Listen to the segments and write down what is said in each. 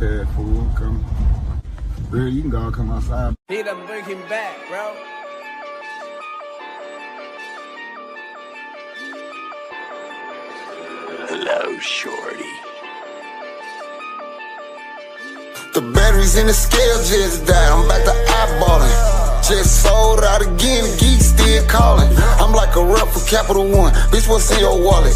iPad, fool. Come. Real, you can go come outside. Need to bring him back, bro. Hello, shorty. The batteries in the scale just died, I'm back to eyeballing. Just sold out again, the geeks still calling. I'm like a rep for Capital One, bitch, what's in your wallet?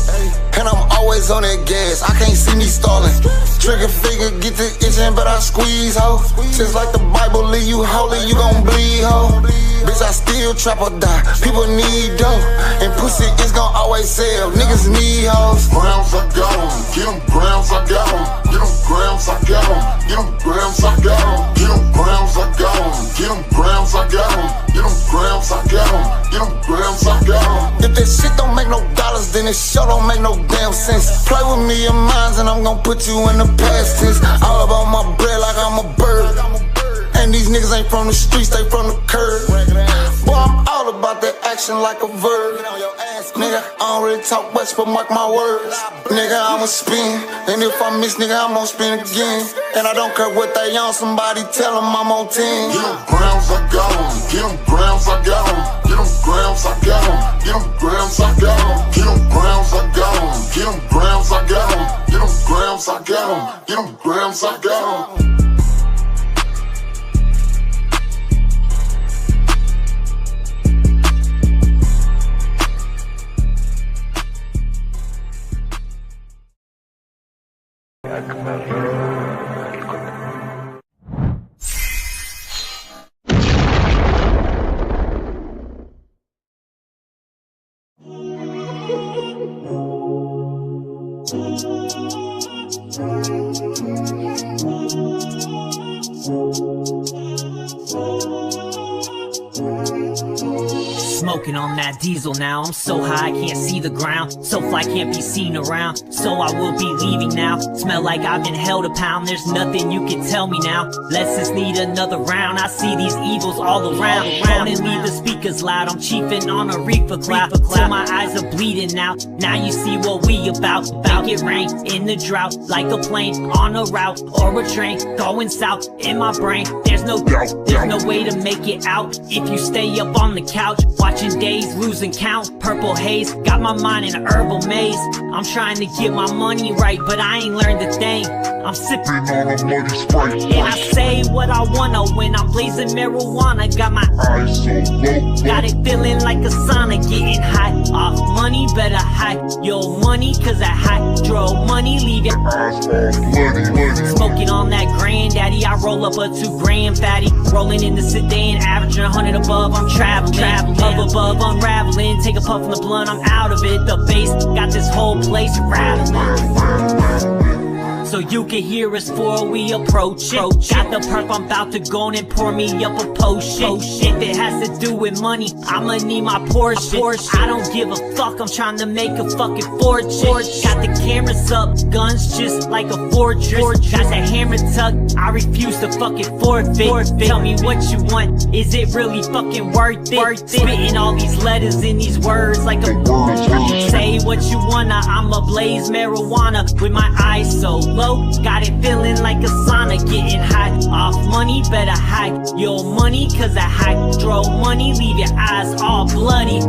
And I'm always on that gas, I can't see me stalling. Trigger finger, get the itching, but I squeeze, ho. Just like the Bible, leave you holy, you gon' bleed, ho. Bitch, I still trap or die, people need dough. And pussy is gon' always sell, niggas need hoes. Grams, I got 'em, get 'em, grams, I got 'em. Get 'em, grams, I got 'em. Get 'em, grams, I got 'em. Get 'em, grams, I got 'em. Get 'em, grams, I got 'em. Get 'em, grams, I got 'em. Get 'em, grams, I got 'em. If that shit don't make no dollars, then it sure don't make no damn sense. Play with me in minds and I'm gon' put you in the past tense. All about my bread like I'm a bird. And these niggas ain't from the streets, they from the curb. Boy, I'm all about that action like a verb. Nigga, I don't really talk much, but mark my words. Nigga, I'ma spin, and if I miss, nigga, I'm gon' spin again. And I don't care what they on, somebody tell them I'm on 10. Get 'em, grams, I got 'em. Get 'em, grams, I got 'em. Get 'em, grams, I got 'em. Get 'em, grams, I got 'em. Get 'em, grams, I got 'em. Get 'em, grams, I got 'em. Get 'em, grams, I got 'em. Get 'em, grams, I got 'em. Smoking on that diesel now, I'm so high I can't see the ground. So fly can't be seen around, so I will be leaving now. Smell like I've been held a pound, there's nothing you can tell me now. Let's just need another round, I see these evils all around. Only leave the speakers loud, I'm chiefing on a reefer cloud. Till my eyes are bleeding now, now you see what we about. Make it rain in the drought, like a plane on a route or a train going south in my brain. There's no doubt, there's no way to make it out if you stay up on the couch, watching days, losing count. Purple haze, got my mind in a herbal maze. I'm trying to get my money right, but I ain't learned a thing. I'm sipping on a muddy Sprite. And I say what I wanna when I'm blazing marijuana. Got my eyes so low, got it feeling like a sauna, getting high off money. Better hide your money, cause that hydro money leave your eyes all bloody. Smoking on that granddaddy, I roll up a 2 gram fatty. Rolling in the sedan, averaging 100 above, I'm traveling. Up above, unraveling, take a puff from the blunt, I'm out of it. The bass got this whole place rattling. So you can hear us before we approach it. Got the perp, I'm about to go and pour me up a potion. If it has to do with money, I'ma need my portion. I don't give a fuck, I'm trying to make a fucking fortune. Got the cameras up, guns just like a fortress. Got the hammer tucked, I refuse to fucking forfeit. Tell me what you want, is it really fucking worth it? Spitting all these letters in these words like a say what you wanna, I'ma blaze marijuana with my eyes so low. Got it feeling like a sauna, getting high off money. Better hide your money, cause that hydro money leave your eyes all bloody.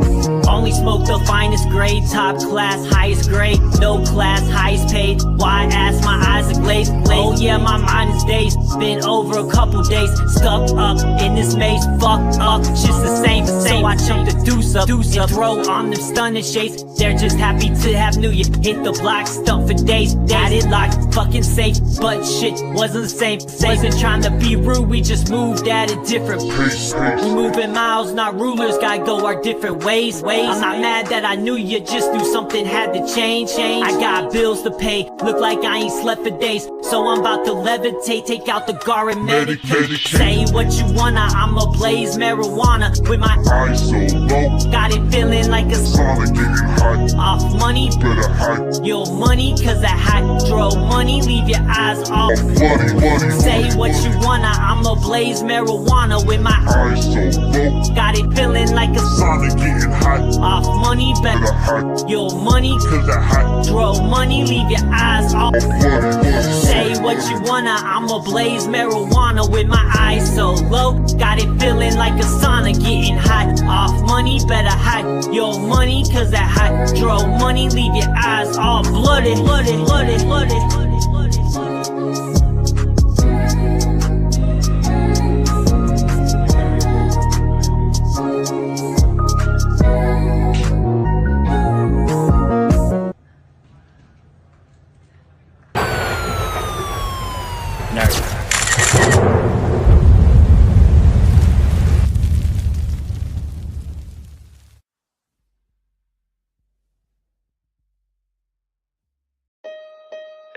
Only smoke the finest grade, top class, highest grade. No class, highest paid. Why ask, my eyes are glazed. Oh yeah, my mind is dazed. Been over a couple days, stuck up in this maze. Fucked up, just the same. So I chunk the deuce up and throw on them stunning shades. They're just happy to have New Year. Hit the block, stumped for days. Had it locked, fucking safe, but shit wasn't the same. Wasn't trying to be rude, we just moved at a different pace. We moving miles, not rulers, gotta go our different ways. I'm not mad that I knew you, just knew something had to change. I got bills to pay, look like I ain't slept for days. So I'm about to levitate, take out the guard and medicate. Say what you wanna, I'ma blaze marijuana with my eyes so low. Got it feeling like a sauna, getting hot off money. Better hide your money, cause that hydro money leave your eyes all bloody. Say what you wanna, I'ma blaze marijuana with my eyes so low. Got it feeling like a sauna, getting hot off money. Better hide your money, cause that hydro money leave your eyes all bloody. Say what you wanna. I'ma blaze marijuana with my eyes so low. Got it feeling like a sauna, getting hot off money. Better hide your money, cause that hydro money leave your eyes all blooded, blooded, blooded, blooded.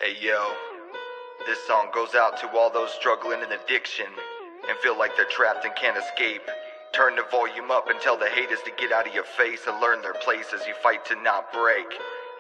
Hey yo, this song goes out to all those struggling in addiction and feel like they're trapped and can't escape. Turn the volume up and tell the haters to get out of your face and learn their place as you fight to not break.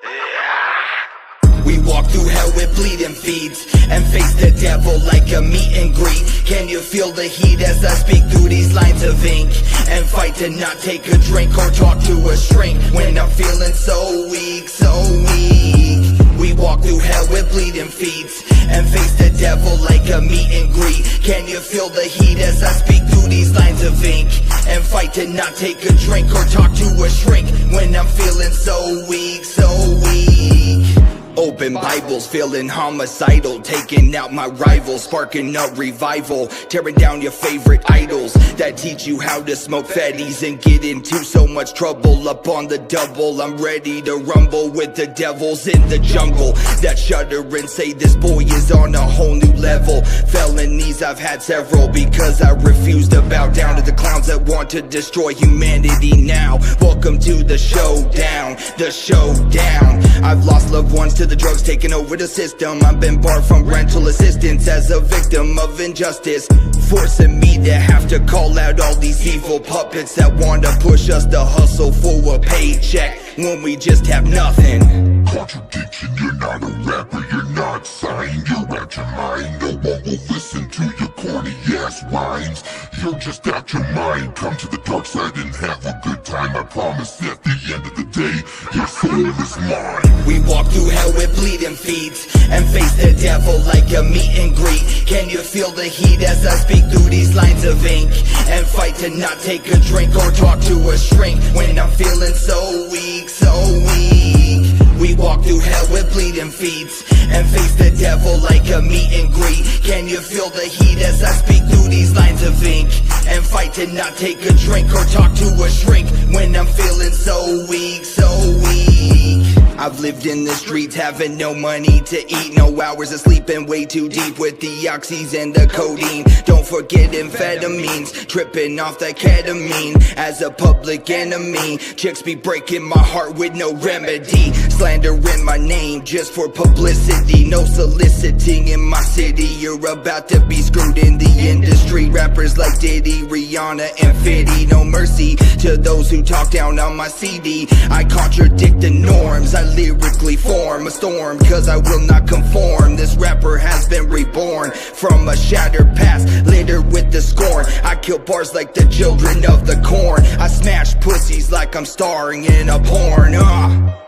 Yeah. We walk through hell with bleeding feet and face the devil like a meet and greet. Can you feel the heat as I speak through these lines of ink and fight to not take a drink or talk to a shrink when I'm feeling so weak, so weak. We walk through hell with bleeding feet and face the devil like a meet and greet. Can you feel the heat as I speak through these lines of ink and fight to not take a drink or talk to a shrink when I'm feeling so weak, so weak. Open Bibles, feeling homicidal, taking out my rivals, sparking a revival, tearing down your favorite idols that teach you how to smoke fatties and get into so much trouble. Up on the double, I'm ready to rumble with the devils in the jungle that shudder and say this boy is on a whole new level. Felonies I've had several because I refuse to bow down to the clowns that want to destroy humanity now. Welcome to the showdown, the showdown. I've lost loved ones to the drugs taking over the system. I've been barred from rental assistance as a victim of injustice, forcing me to have to call out all these evil puppets that want to push us to hustle for a paycheck when we just have nothing. Contradiction, you're not a rapper, you're not signed, you're out your mind. No one will listen to your corny ass rhymes. You're just out your mind. Come to the dark side and have a good time. I promise at the end of the day, your soul is mine. We walk through hell with bleeding feet and face the devil like a meet and greet. Can you feel the heat as I speak through these lines of ink and fight to not take a drink or talk to a shrink when I'm feeling so weak, so weak. We walk through hell with bleeding feet and face the devil like a meet and greet. Can you feel the heat as I speak through these lines of ink and fight to not take a drink or talk to a shrink when I'm feeling so weak, so weak. I've lived in the streets having no money to eat, no hours of sleep and way too deep with the oxys and the codeine. Don't forget amphetamines, tripping off that ketamine as a public enemy. Chicks be breaking my heart with no remedy, slandering my name just for publicity. No soliciting in my city, you're about to be screwed in the industry. Rappers like Diddy, Rihanna and Fitty, no mercy to those who talk down on my CD. I contradict the norms, I lyrically form a storm cause I will not conform. This rapper has been reborn from a shattered past littered with the scorn. I kill bars like the children of the corn. I smash pussies like I'm starring in a porn.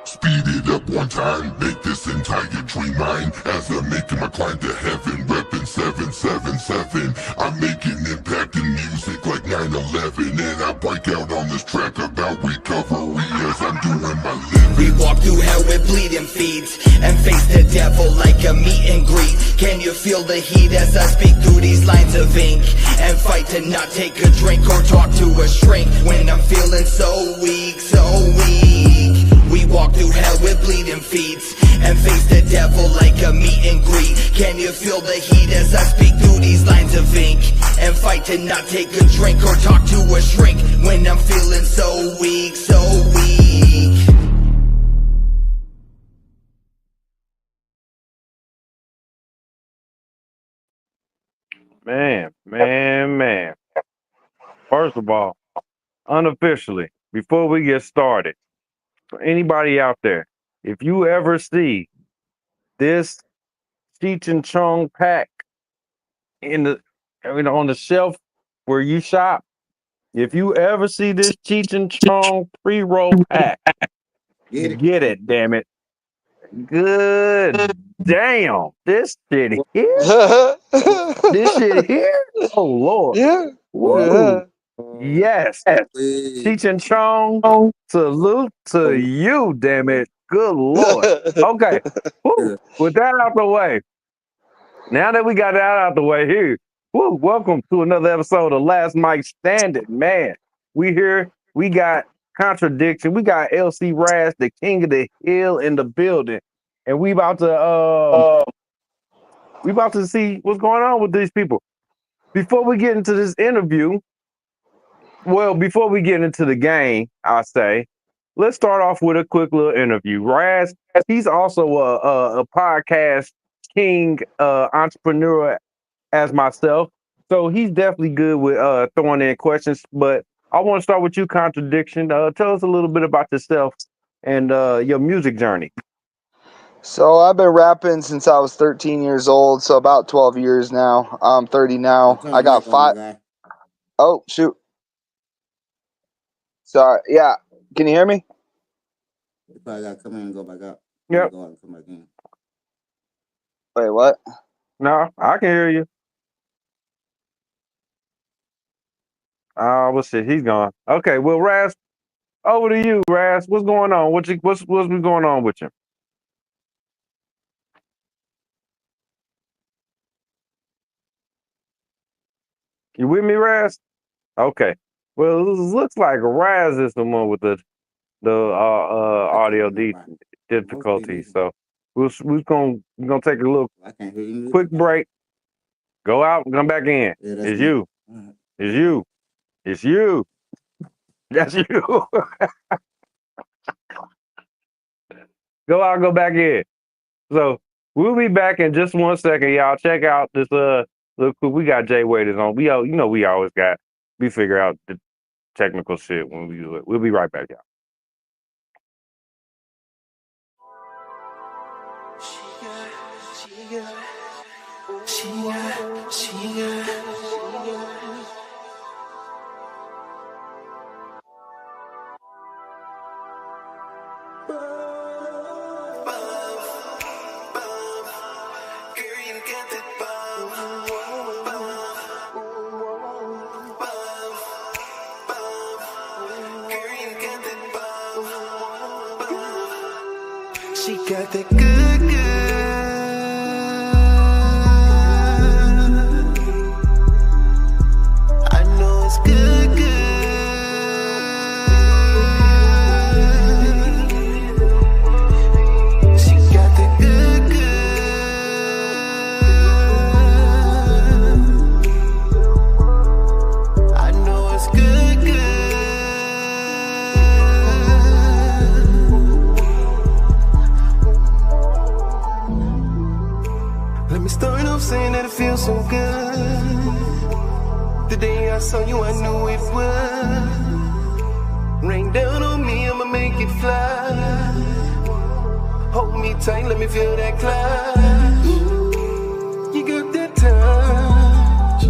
Speed it up one time, make this entire dream mine. As I'm making my climb to heaven, reppin' 777. I'm making impact in music like 9/11, and I break out on this track about recovery as I'm doing my living. We walk through hell with bleeding feet and face the devil like a meet and greet. Can you feel the heat as I speak through these lines of ink and fight to not take a drink or talk to a shrink when I'm feeling so weak, so weak. We walk through hell with bleeding feet and face the devil like a meet and greet. Can you feel the heat as I speak through these lines of ink and fight to not take a drink or talk to a shrink when I'm feeling so weak, so weak. Man. First of all, unofficially, before we get started, for anybody out there, if you ever see this Cheech and Chong pack on the shelf where you shop, if you ever see this Cheech and Chong pre-roll pack, get it, damn it. Good Damn, this shit here. This shit here. Oh Lord. Yeah. Woo. Yes. Cheech and Chong. Salute to you, damn it. Good Lord. Okay. Woo. With that out the way. Now that we got that out the way here, woo, welcome to another episode of Last Mic Standing. Man, we here. We got Contradiction. We got LC Razz, the king of the hill, in the building. And we about to see what's going on with these people. Before we get into this interview, well, before we get into the game, I say, let's start off with a quick little interview. Razz, he's also a podcast king, entrepreneur as myself, so he's definitely good with throwing in questions. But I want to start with you, Contradiction. Tell us a little bit about yourself and your music journey. So I've been rapping since I was 13 years old, so about 12 years now. I'm 30 now. I got 5. Oh, shoot. Sorry. Yeah. Can you hear me? You probably got to come in and go back out. Yep. Go out and come back in. Wait, what? No, I can hear you. Oh, well, shit, he's gone. Okay, well, Razz, over to you, Razz. What's going on? What's been going on with you? You with me, Razz? Okay. Well, it looks like Razz is the one with the audio difficulties. So we're gonna take a little quick break. Go out and come back in. Yeah, It's you. It's you. It's you. That's you. Go out, go back in. So we'll be back in just 1 second, y'all. Check out this look, we got Jay Waiters on. We always got. We figure out the technical shit when we do it. We'll be right back, y'all. She got that good, good. I know it's good, good. She got that good, good. I know it's good, good. Let me start off saying that it feels so good. The day I saw you, I knew it would. Rain down on me, I'ma make it fly. Hold me tight, let me feel that climb. You got that touch.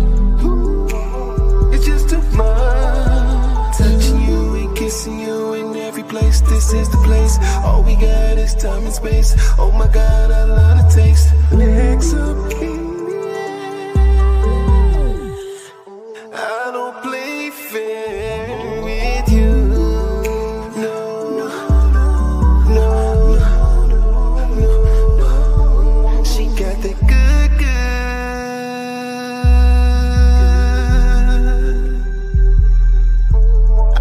It's just too much. Touching you and kissing you in every place. This is the place. All we got is time and space. Oh my God, I love the taste. Legs up in the air. I don't play fair with you. No, no, no. She got that good, good.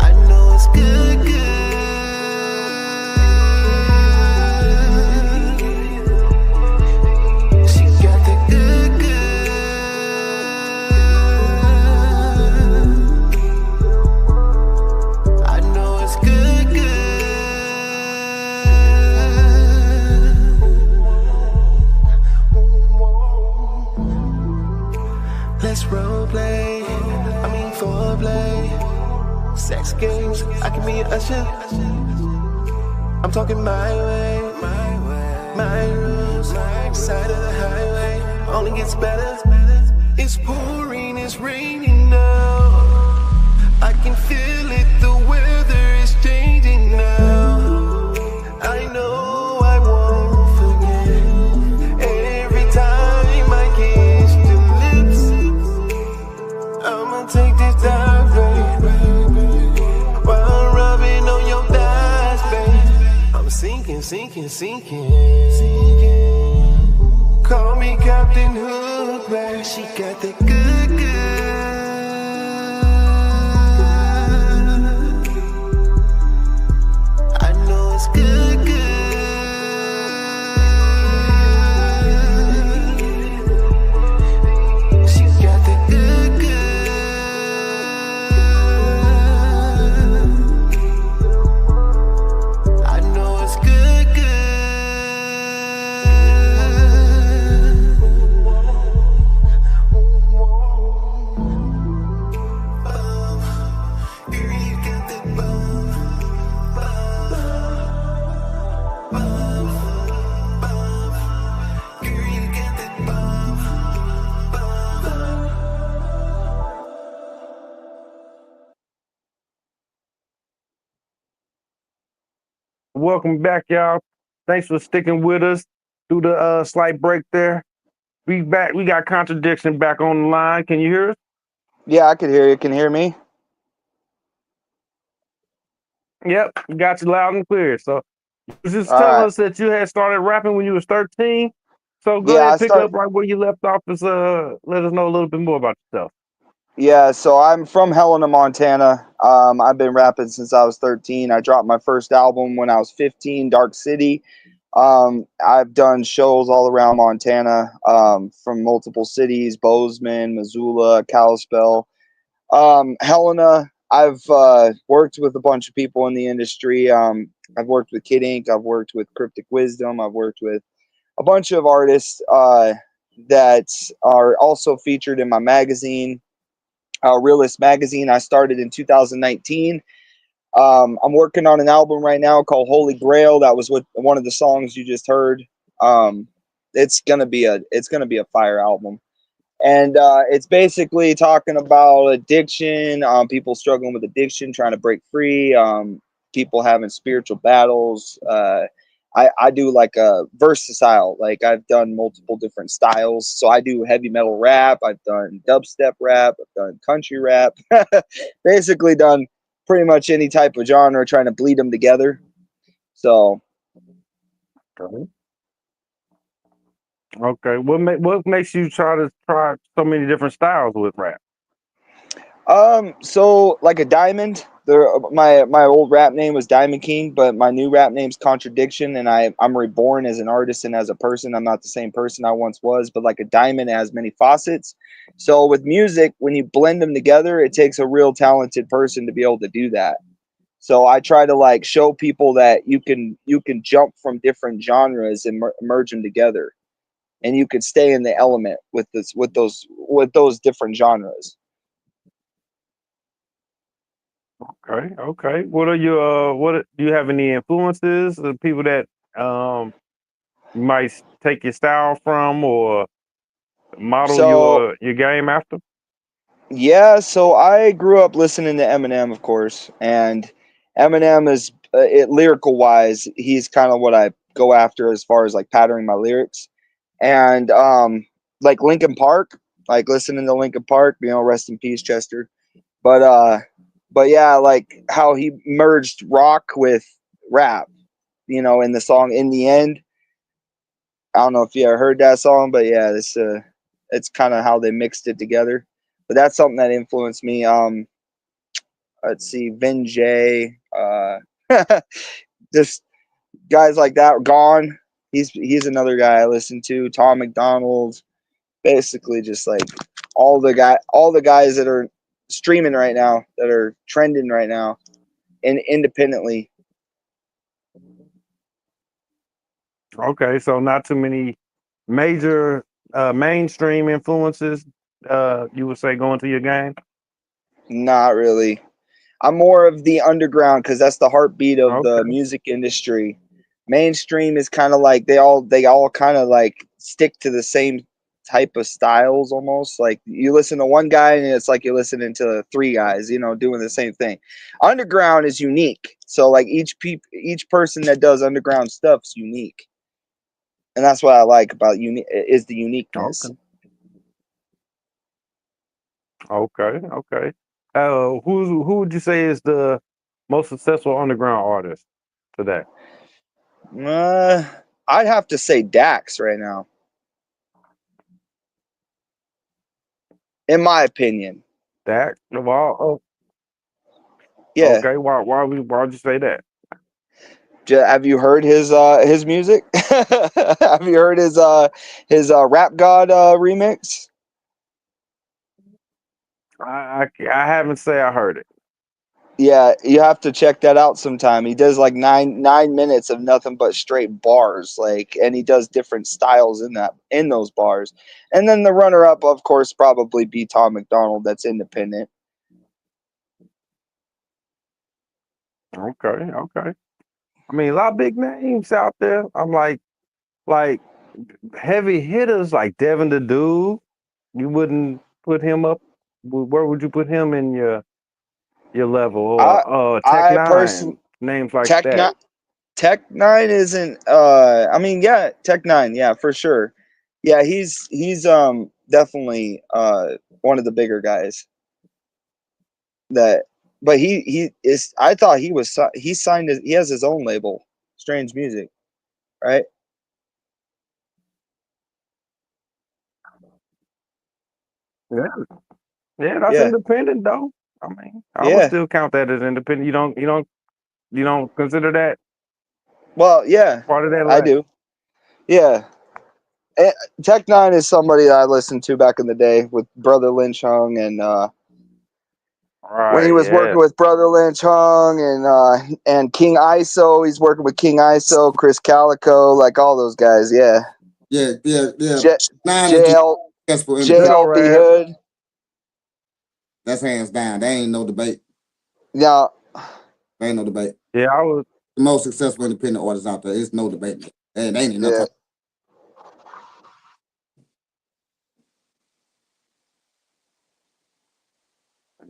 I know it's good, good. Let's roleplay, foreplay. Sex games, I can be an usher. I'm talking my way, my rules, side of the highway. Only gets better. It's pouring, it's raining now. I can feel it, the weather is changing now. I know I won't forget Call me Captain Hook, man. She got that good, good. I know it's good, good. She got that good, good. I know it's good, good. Welcome back, y'all. Thanks for sticking with us through the slight break there. We back. We got Contradiction back on the line. Can you hear us? Yeah, I can hear you. Can you hear me? Yep, got you loud and clear. So you was just All telling right. us that you had started rapping when you was 13. So go Yeah, ahead, I pick start. up right where you left off. Let us know a little bit more about yourself. Yeah, so I'm from Helena, Montana. I've been rapping since I was 13. I dropped my first album when I was 15, Dark City. I've done shows all around Montana, from multiple cities: Bozeman, Missoula, Kalispell, Helena. I've worked with a bunch of people in the industry. I've worked with Kid Ink. I've worked with Cryptic Wisdom. I've worked with a bunch of artists that are also featured in my magazine, Realist Magazine. I started in 2019. I'm working on an album right now called Holy Grail. That was one of the songs you just heard. It's gonna be a fire album, and it's basically talking about addiction, people struggling with addiction, trying to break free, people having spiritual battles. I do like a versatile, like I've done multiple different styles. So I do heavy metal rap, I've done dubstep rap, I've done country rap, basically done pretty much any type of genre, trying to bleed them together. So Okay. What makes you try so many different styles with rap? So like a diamond. My old rap name was Diamond King, but my new rap name's Contradiction, and I'm reborn as an artist and as a person. I'm not the same person I once was, but like a diamond has many facets. So with music, when you blend them together, it takes a real talented person to be able to do that. So I try to like show people that you can jump from different genres and merge them together, and you could stay in the element with those different genres. Okay. What are your do you have any influences of people that you might take your style from or model So your game after? yeah, so I grew up listening to Eminem, of course, and Eminem is lyrical wise, he's kind of what I go after as far as like patterning my lyrics, and like Linkin Park, like listening to Linkin Park, rest in peace, Chester. But yeah, like how he merged rock with rap, in the song "In the End." I don't know if you ever heard that song, but yeah, it's kind of how they mixed it together. But that's something that influenced me. Let's see, Vin J, just guys like that. Gone. He's another guy I listen to. Tom McDonald. Basically, just like all the guys that are streaming right now, that are trending right now, and independently. Okay, so not too many major mainstream influences you would say going to your game? Not really. I'm more of the underground because that's the heartbeat of the Okay. music industry. Mainstream is kind of like they all kind of like stick to the same type of styles almost. Like you listen to one guy and it's like you're listening to three guys, doing the same thing. Underground is unique. So like each person that does underground stuff's unique. And that's what I like about is the uniqueness. Okay. Okay. Who would you say is the most successful underground artist today? I'd have to say Dax right now, in my opinion. Dak? Oh, Yeah. okay. Why'd you say that? Have you heard his music? Have you heard his Rap God remix? I haven't say I heard it. Yeah, you have to check that out sometime. He does like nine minutes of nothing but straight bars, like, and he does different styles in those bars. And then the runner up, of course, probably be Tom McDonald. That's independent. Okay. I mean, a lot of big names out there. I'm like heavy hitters like Devin the Dude. You wouldn't put him up. Where would you put him in your level? Or Tech I Nine, personally names like that. Tech Nine isn't. I mean, yeah, Tech Nine, yeah, for sure. Yeah, he's definitely one of the bigger guys. But he is. I thought he signed. He has his own label, Strange Music, right? Yeah, that's Yeah, independent though. I mean, I would yeah. still count that as independent. You don't consider that Well, yeah, part of that, I like? do. Yeah. Tech Nine is somebody that I listened to back in the day with Brother Lynch Hung, and when he Right, was yeah. working with Brother Lynch Hung and King ISO, he's working with King ISO, Chris Calico, like all those guys. Yeah. Yeah. J- Nine is just JL successful Good independent. old JLB Razz. Hood. That's hands down. There ain't no debate. Now, There ain't no debate. Yeah, I was. The most successful independent artists out there. It's no debate. And ain't enough yeah, time.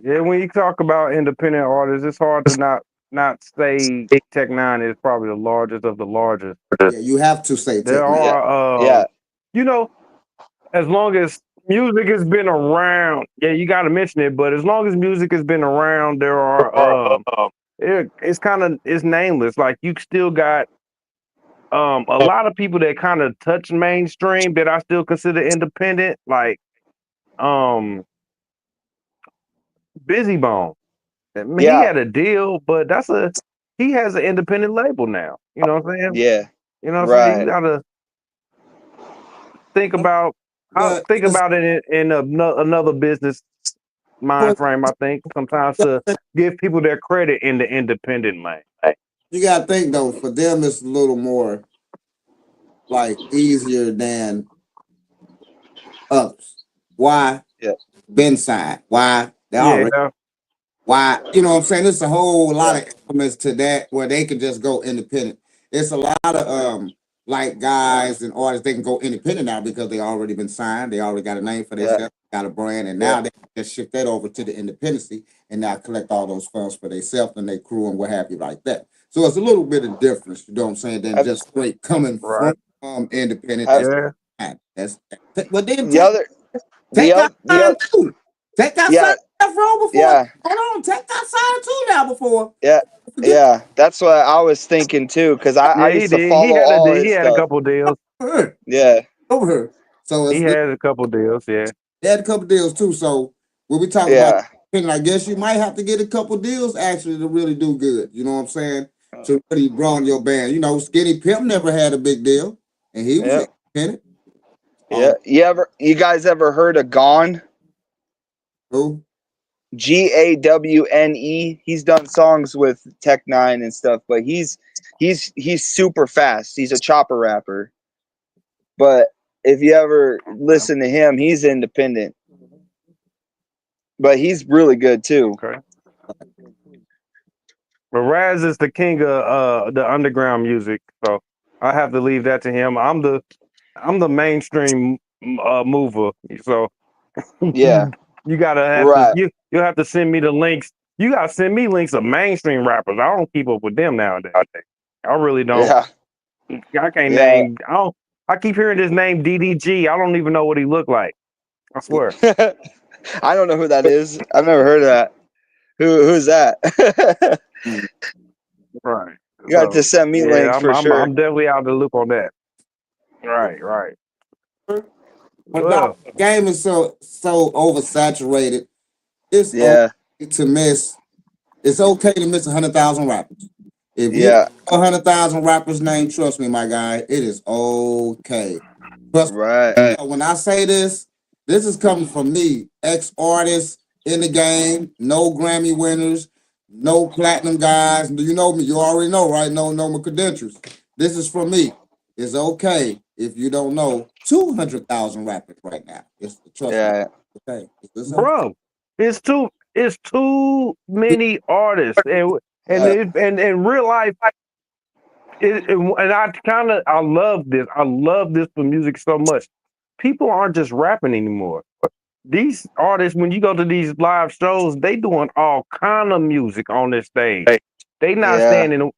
Yeah, when you talk about independent artists, it's hard to not say Tech Nine is probably the largest of the largest. Yeah, you have to say There Tech Nine. yeah, you know, as long as music has been around, yeah, you got to mention it. But as long as music has been around, there are it's nameless. Like you still got a lot of people that kind of touch mainstream that I still consider independent, like Busy Bone. I mean, he yeah, had a deal, but he has an independent label now. You know what I'm saying? yeah. You know what I'm saying? You Right. gotta think about But it in another business mind frame. I think sometimes to give people their credit in the independent lane. you gotta think though, for them it's a little more like easier than others. Why? Yeah. Been signed. Why? They already. Yeah, Why? You know what I'm saying? There's a whole lot Yeah. of elements to that where they can just go independent. It's a lot of like guys and artists, they can go independent now because they already been signed. They already got a name for Yeah. themselves, got a brand, and now they can just shift that over to the independency and now collect all those funds for themselves and their crew and what have you like that. So it's a little bit of difference, you know what I'm saying, than just straight coming right. from independent. Have- That's but then the other Take got the signed too. Tech got yeah, signed wrong before. yeah, Hold on, Tech got signed too now before. yeah, yeah. That's what I was thinking too, because I Yeah, he used to did. follow all He his had a stuff. couple deals. Yeah. Over here. So He it's had a couple deals. Yeah. they had a couple deals too. So when we talk about, I guess you might have to get a couple deals actually to really do good. You know what I'm saying? To really broaden your band. You know, Skinny Pimp never had a big deal, and he was independent. Yeah. You guys ever heard of Gone? Who? GAWNE. He's done songs with Tech Nine and stuff, but he's super fast. He's a chopper rapper. But if you ever listen to him, he's independent. But he's really good too. Okay. But Razz is the king of the underground music, so I have to leave that to him. I'm the mainstream mover, so Yeah. you gotta have to you have to send me the links. You gotta send me links of mainstream rappers. I don't keep up with them nowadays. I really don't. Yeah. I can't name. I keep hearing this name DDG. I don't even know what he looked like. I swear. I don't know who that is. I've never heard of that. Who's that? Right. You got to send me links for sure. I'm definitely out of the loop on that. Right. But the game is so oversaturated. It's okay to miss. It's okay to miss 100,000 rappers. If you know 100,000 rappers' name, trust me, my guy, it is okay. Trust me. When I say this is coming from me, ex-artists in the game, no Grammy winners, no platinum guys. Do you know me? You already know, right? Know my credentials. This is from me. It's okay if you don't know 200,000 rappers right now. Trust me. Okay. Bro, it's too many artists, and in real life, I love this. I love this for music so much. People aren't just rapping anymore. These artists, when you go to these live shows, they doing all kind of music on this stage. They not standing.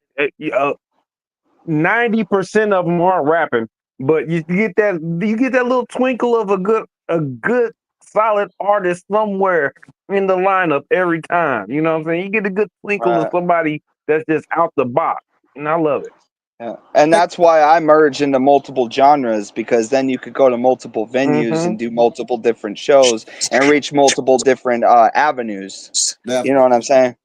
90% of them aren't rapping, but you get that little twinkle of a good solid artist somewhere in the lineup every time. You know what I'm saying? You get a good twinkle of somebody that's just out the box, and I love it. Yeah. And that's why I merge into multiple genres, because then you could go to multiple venues and do multiple different shows and reach multiple different avenues. You know what I'm saying?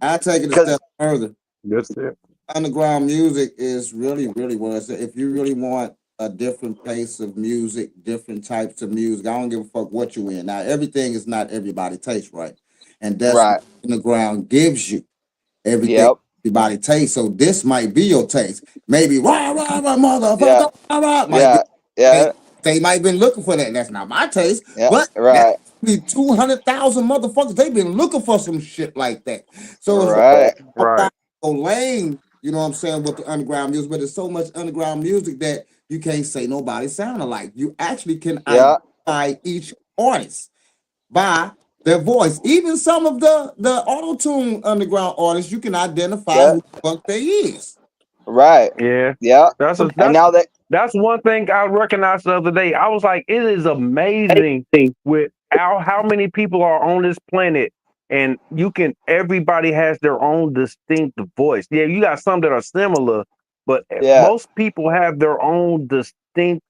I take it a step further. That's it. Underground music is really, really what it's. If you really want a different pace of music, different types of music, I don't give a fuck what you in. Now, everything is not everybody taste, right? And that's what Underground gives you. Everything everybody taste. So this might be your taste. Maybe motherfucker. They might have been looking for that. That's not my taste. But be 200,000 motherfuckers. They've been looking for some shit like that. So lane, you know what I'm saying, with the underground music, but there's so much underground music that you can't say nobody sound alike. You actually can identify each artist by their voice. Even some of the auto-tune underground artists, you can identify who the fuck they is. Right. Yeah. That's one thing I recognized the other day. I was like, it is amazing with how many people are on this planet, and everybody has their own distinct voice. Yeah, you got some that are similar, but most people have their own distinct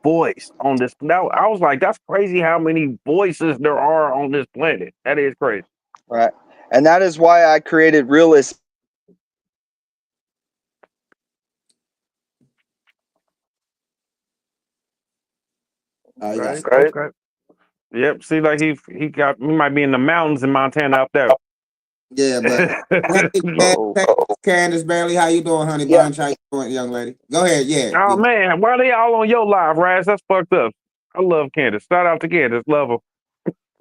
voice on this. Now, I was like, that's crazy how many voices there are on this planet. That is crazy. Right. And that is why I created Realist. Okay. Yep. See, like he might be in the mountains in Montana up there. Yeah, but Candace Bailey, how you doing, honey bunch? How you doing, young lady? Go ahead, Oh man, why they all on your live, Razz? That's fucked up. I love Candace. Shout out to Candace, love her.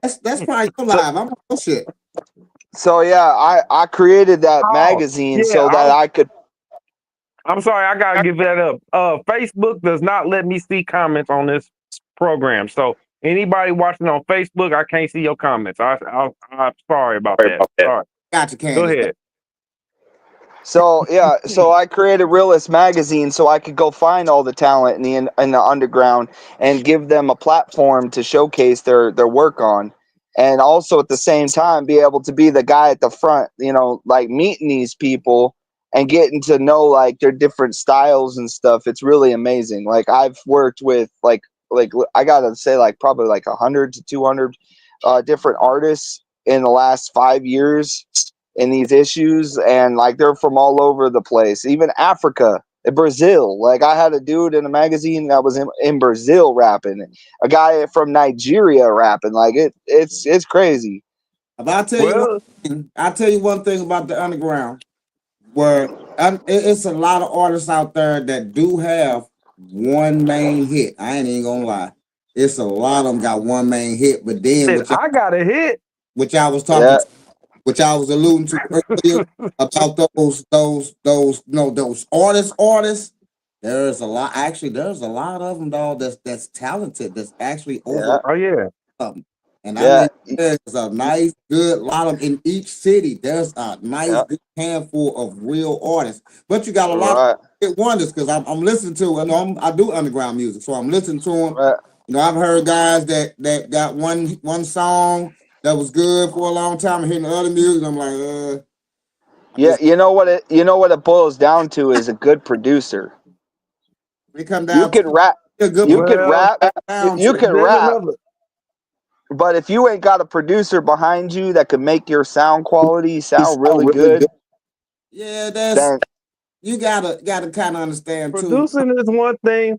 That's probably your live. I'm on shit. So I created that magazine so that I could. I'm sorry, I gotta give that up. Facebook does not let me see comments on this program. So anybody watching on Facebook, I can't see your comments. I'm sorry about that. Sorry. Gotcha, Candace. Go ahead. So so I created Realist magazine so I could go find all the talent in the underground and give them a platform to showcase their work on, and also at the same time be able to be the guy at the front, you know, like meeting these people and getting to know like their different styles and stuff. It's really amazing. Like I've worked with like I gotta say like probably like 100 to 200 different artists in the last 5 years in these issues, and like they're from all over the place, even Africa, Brazil. Like I had a dude in a magazine that was in Brazil rapping, a guy from Nigeria rapping. Like it's crazy. But I'll tell you one thing about the underground, where it's a lot of artists out there that do have one main hit. I ain't even gonna lie. It's a lot of them got one main hit, but then I got a hit, which I was talking, which I was alluding to earlier about those artists. There's a lot. Actually, there's a lot of them, dog. That's talented. That's actually over. And I mean, there's a nice, good lot of in each city. There's a nice good handful of real artists, but you got a lot of hit wonders because I'm listening to. I do underground music, so I'm listening to them. You know, I've heard guys that got one song that was good for a long time, and hearing the other music, I'm like, Yeah, you know what it boils down to is a good producer. They come down. You can rap. A good You can rap. You can rap. Another. But if you ain't got a producer behind you that can make your sound quality sound really good, yeah, that's you gotta kind of understand too. Producing is one thing.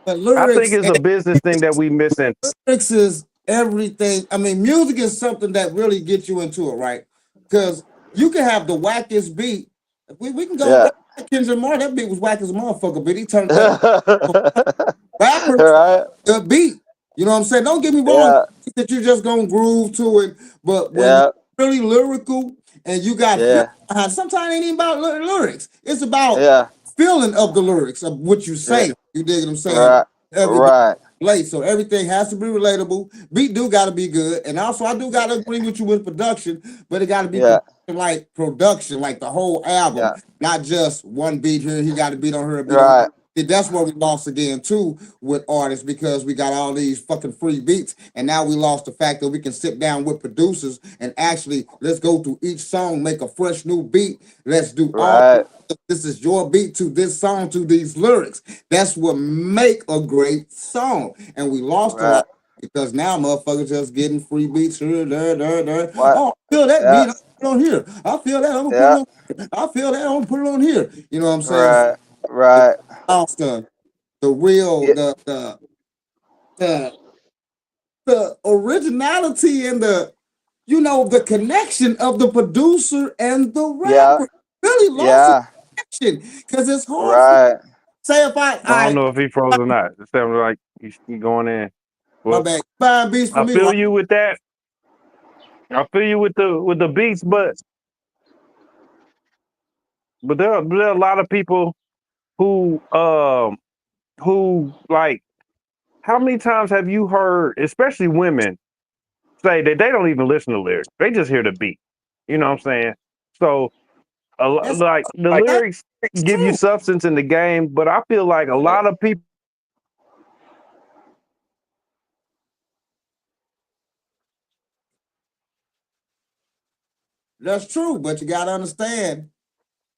But lyrics, I think it's a business thing that we missing. Lyrics is everything. I mean, music is something that really gets you into it, right? Because you can have the wackest beat. We can go Kendrick Lamar. That beat was whack as a motherfucker, but he turned up. Rappers, right? The beat. You know what I'm saying? Don't get me wrong that you're just gonna groove to it, but when you're really lyrical and you got sometimes it ain't even about lyrics. It's about feeling of the lyrics of what you say. You dig what I'm saying? Right. So everything has to be relatable. Beat do gotta be good. And also I do gotta agree with you with production, but it gotta be production, like the whole album, not just one beat here. He got a beat on her. Right. That's where we lost again too with artists, because we got all these fucking free beats, and now we lost the fact that we can sit down with producers and actually let's go through each song, make a fresh new beat. Let's do all this is your beat to this song to these lyrics. That's what make a great song, and we lost a lot because now motherfuckers just getting free beats here, there. Oh, I feel that beat. I put it on here. I feel that. I'm gonna put it on. I feel that. I'm gonna put it on here. You know what I'm saying? Right. The real, the originality and the connection of the producer and the rapper really lost the connection, because it's hard. Say if I don't know if he froze or not. It sounds like he's going in. Well, my bad. Buying beats for I me. feel you with that. I feel you with the beats, but there are a lot of people who like, how many times have you heard, especially women, say that they don't even listen to lyrics, they just hear the beat? You know what I'm saying? So like the lyrics give you substance in the game, but I feel like a lot of people That's true, but you gotta understand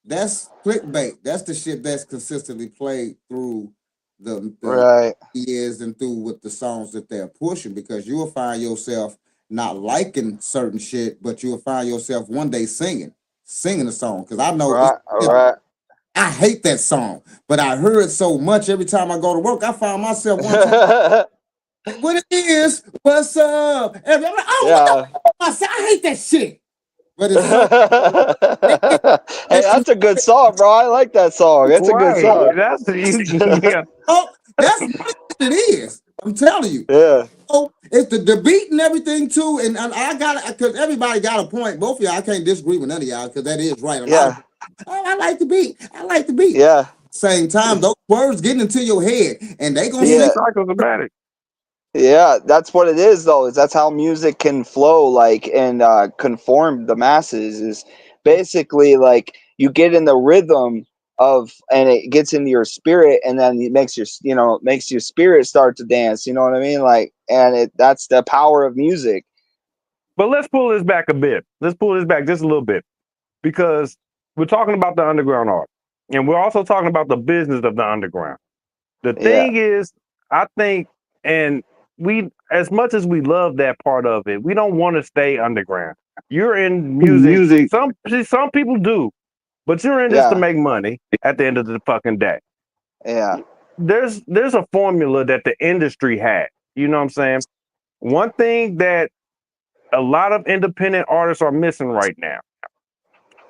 that's clickbait. That's the shit that's consistently played through the years and through with the songs that they're pushing, because you will find yourself not liking certain shit, but you'll find yourself one day singing the song. Because I know I hate that song, but I heard it so much every time I go to work. I find myself one time, what it is, what's up? And I'm like, what the fuck? I hate that shit. But it's hey, that's a good song, bro. I like that song. It's a good song. That's that's what it is. I'm telling you. Yeah. Oh, it's the beat and everything too. And I got it, because everybody got a point. Both of y'all, I can't disagree with none of y'all, because that is right. I like the beat. I like the beat. Yeah. Same time, those words getting into your head, and they gonna psychosomatic. Yeah, that's what it is, though. Is that's how music can flow, like, and conform the masses. Is basically like you get in the rhythm of, and it gets into your spirit, and then it makes your spirit start to dance. You know what I mean? Like, and that's the power of music. But let's pull this back a bit. Let's pull this back just a little bit, because we're talking about the underground art, and we're also talking about the business of the underground. The thing is, I think, and we, as much as we love that part of it, we don't want to stay underground. You're in music. Some people do, but you're in this to make money at the end of the fucking day. Yeah. There's a formula that the industry had. You know what I'm saying? One thing that a lot of independent artists are missing right now,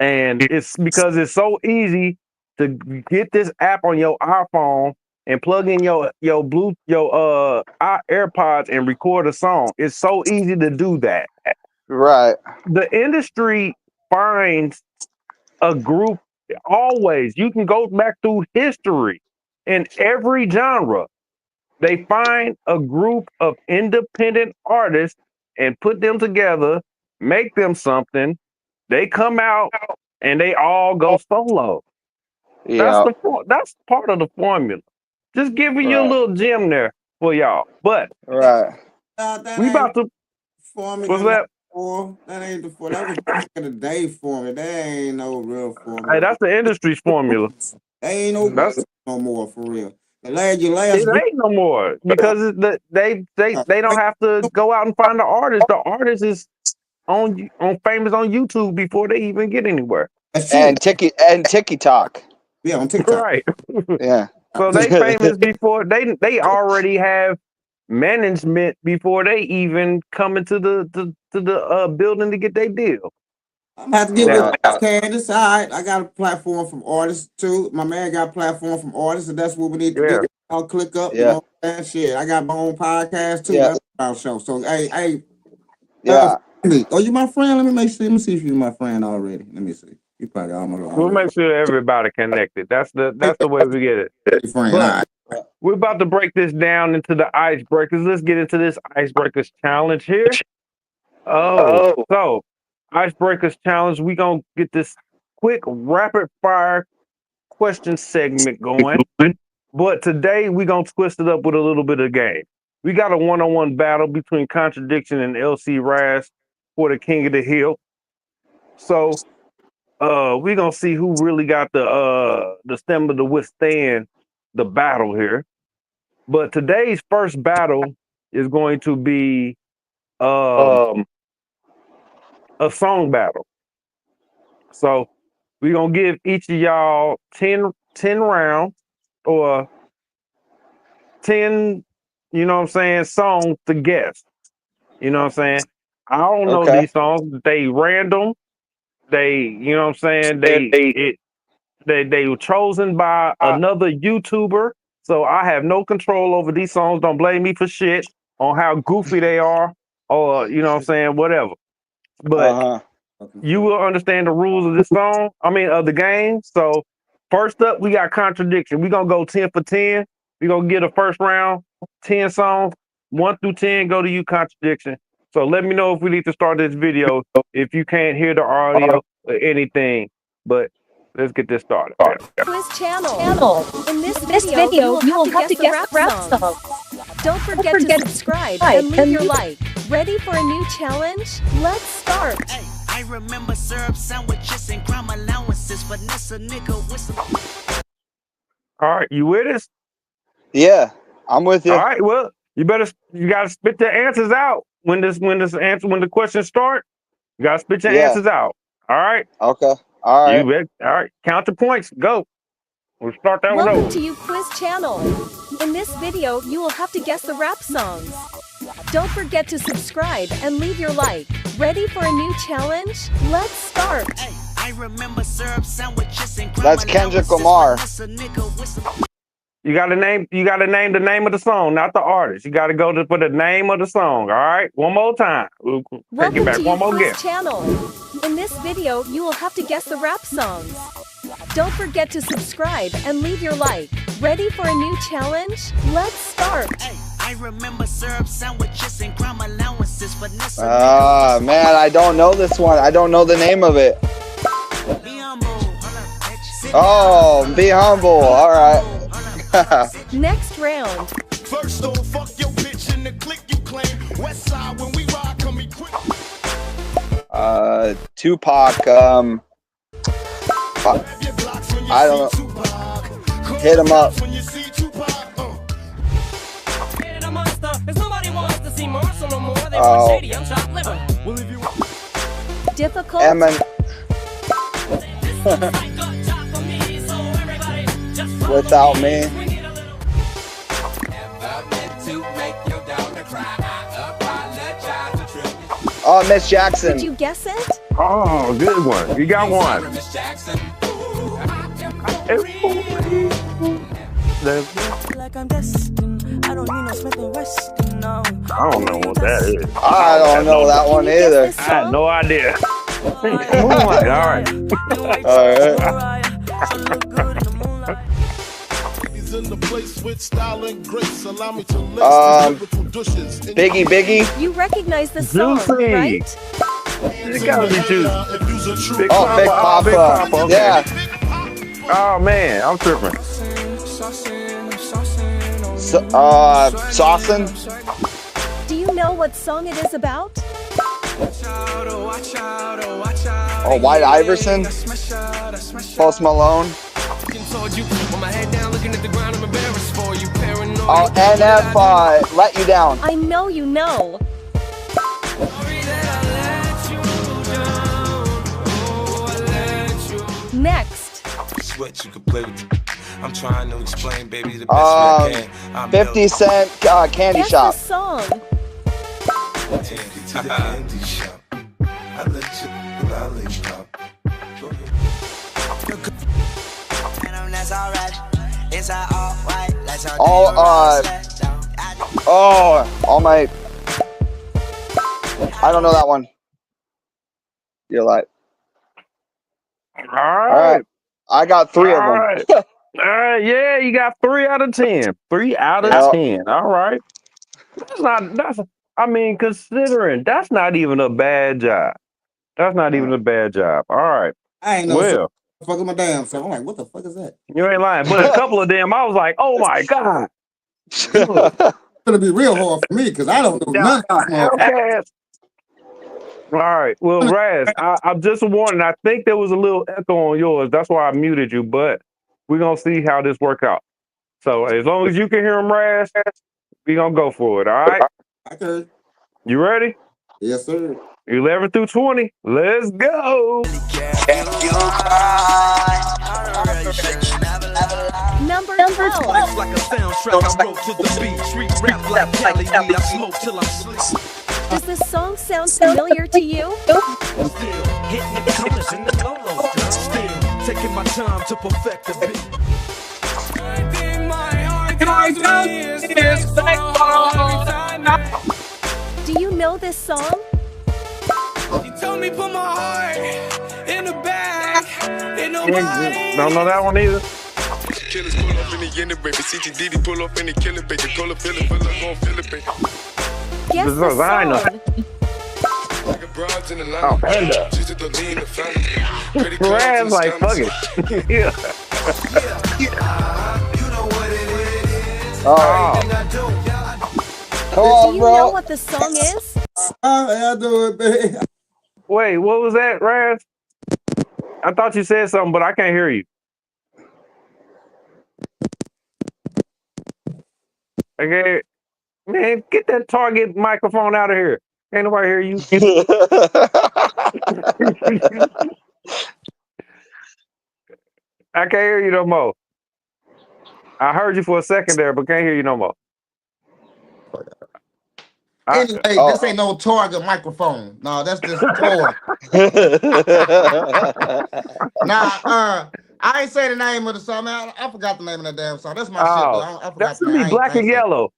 and it's because it's so easy to get this app on your iPhone and plug in your AirPods and record a song. It's so easy to do that. Right. The industry finds a group always. You can go back through history in every genre. They find a group of independent artists and put them together, make them something. They come out and they all go solo. Yeah. That's part of the formula. Just giving you a little gem there for y'all. But that we about to. formula. What's that? Or that ain't the formula. That was back in the day formula. That ain't no real formula. Hey, that's the industry's formula. They ain't no good no more for real. Your last it ain't no more because they don't have to go out and find the artist. The artist is on famous on YouTube before they even get anywhere. And TikTok. Yeah, on TikTok. Right. Yeah. So they famous before they already have management before they even come into the building to get their deal. I'm gonna have to get with Candace. All right, I got a platform from artists too. My man got a platform from artists, and that's what we need to do. I'll click up. You know what I'm saying? Shit, I got my own podcast too. That's our show. So hey, oh, you my friend? Let me see if you're my friend already. Let me see. You probably almost. We'll make sure everybody connected. That's the way we get it. Friend, we're about to break this down into the icebreakers. Let's get into this icebreakers challenge here. So icebreakers challenge. We gonna get this quick rapid fire question segment going. But today we gonna twist it up with a little bit of game. We got a one-on-one battle between Contradiction and LC Razz for the King of the Hill. So we gonna see who really got the stamina to withstand the battle here. But today's first battle is going to be a song battle. So we're gonna give each of y'all 10 rounds or 10, you know what I'm saying, songs to guess. You know what I'm saying? I don't know these songs. They random. They, you know what I'm saying? They were chosen by another YouTuber. So I have no control over these songs. Don't blame me for shit on how goofy they are or, you know what I'm saying, whatever. But you will understand the rules of this song. I mean, of the game. So first up, we got Contradiction. We're going to go 10 for 10. We're going to get a first round, 10 songs, 1 through 10, go to you, Contradiction. So let me know if we need to start this video, if you can't hear the audio or anything. But let's get this started. Quiz channel. In this video, you will have to guess the rap song. Don't forget to subscribe and leave your like. Ready for a new challenge? Let's start. I remember syrup sandwiches and crime allowances. Vanessa nigga with some. All right, you with us? Yeah, I'm with you. All right, well, you gotta spit the answers out when the questions start. You gotta spit your answers out. All right. Okay. All right. All right. Count the points. Go. We'll start that one over. Welcome to you, Quiz channel. In this video, you will have to guess the rap songs. Don't forget to subscribe and leave your like. Ready for a new challenge? Let's start. I remember syrup sandwiches and That's Kendrick Lamar. You gotta name the name of the song, not the artist. You gotta go for the name of the song. All right, one more time. We'll take it back. One more guess. Channel. In this video, you will have to guess the rap songs. Don't forget to subscribe and leave your like. Ready for a new challenge? Let's start. I remember syrup sandwiches and crime allowances. Man, I don't know this one. I don't know the name of it. Oh, Be Humble. All right. Next round. First don't fuck your bitch in the click you claim. West side when we ride, come me quick. Tupac. I don't know. Hit him up. Difficult. Without Me. Oh, Miss Jackson. Did you guess it? Oh, good one. You got one. I don't know what that is. I don't know that one either. I had no idea. All right. Biggie. You recognize the song, right? It gotta be Juicy. Big Papa. Okay. Yeah. Oh man, I'm tripping. Saucin'. Do you know what song it is about? Oh, White Iverson. Post Malone. Oh, NF, Let You Down. I know you know. Next. Sweat you can play with. I'm trying to explain, baby, the best way I can. 50 Cent, Candy Guess Shop. the song. Take you to the candy shop. I let you lollipop. Go ahead. All my. I don't know that one. You're like. All right. I got 3 of them. All right, yeah, you got 3 out of 10. 3 out of 10. All right. I mean, considering that's not even a bad job. That's not even a bad job. All right. I ain't know. Fucking my damn self. I'm like, what the fuck is that? You ain't lying. But a couple of them, I was like, oh my God. It's gonna be real hard for me because I don't know none of them. Okay. All right. Well, Razz, I'm just warning. I think there was a little echo on yours. That's why I muted you. But we're gonna see how this works out. So as long as you can hear him, Razz, we're gonna go for it. All right. Okay. You ready? Yes, sir. 11 through 20. Let's go. Number 12. Like a soundtrack, I wrote to the beat. Street rap like Cali, I smoke till I'm sleep. Does this song sound familiar to you? Still hitting the corners in the low-low. Still taking my time to perfect the beat. Do you know this song? You told me put my heart in the bag. Don't know that one either. Killers pull up in the end, baby. CTD pull up in the killer, baby. Call a feeling, feel like gon' feel it, baby. Guess the song. Like a broads in the line. Oh, Panda. She's at the lean, the family. Razz like, fuck it. Yeah. Oh. Come on, Do you bro. know what the song is? I do it, baby. Wait, what was that, Razz? I thought you said something, but I can't hear you. Okay, man, get that Target microphone out of here. Ain't nobody hear you. I can't hear you no more. I heard you for a second there, but can't hear you no more. Anyway, this ain't no Target microphone. No, that's just toy. Nah, I ain't say the name of the song, man. I forgot the name of that damn song. That's my shit, though. I forgot that should be Black and Yellow.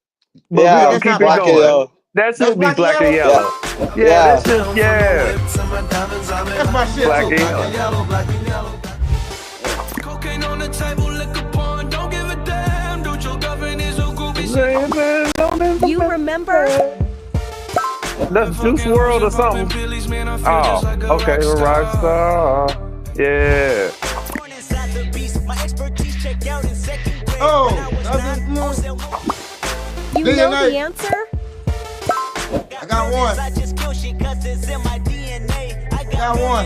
But Yeah, we gonna keep it Black and going. Yellow. That should be Black and Yellow. Yeah, that's just, That's my shit, Black too. and Yellow. Cocaine on the table, liquor porn, don't give a damn. Don't your government is a groupie. You remember? That's Juice WRLD or something. Oh, okay, Rockstar. Yeah. Oh, You know the answer? I got one. Got one.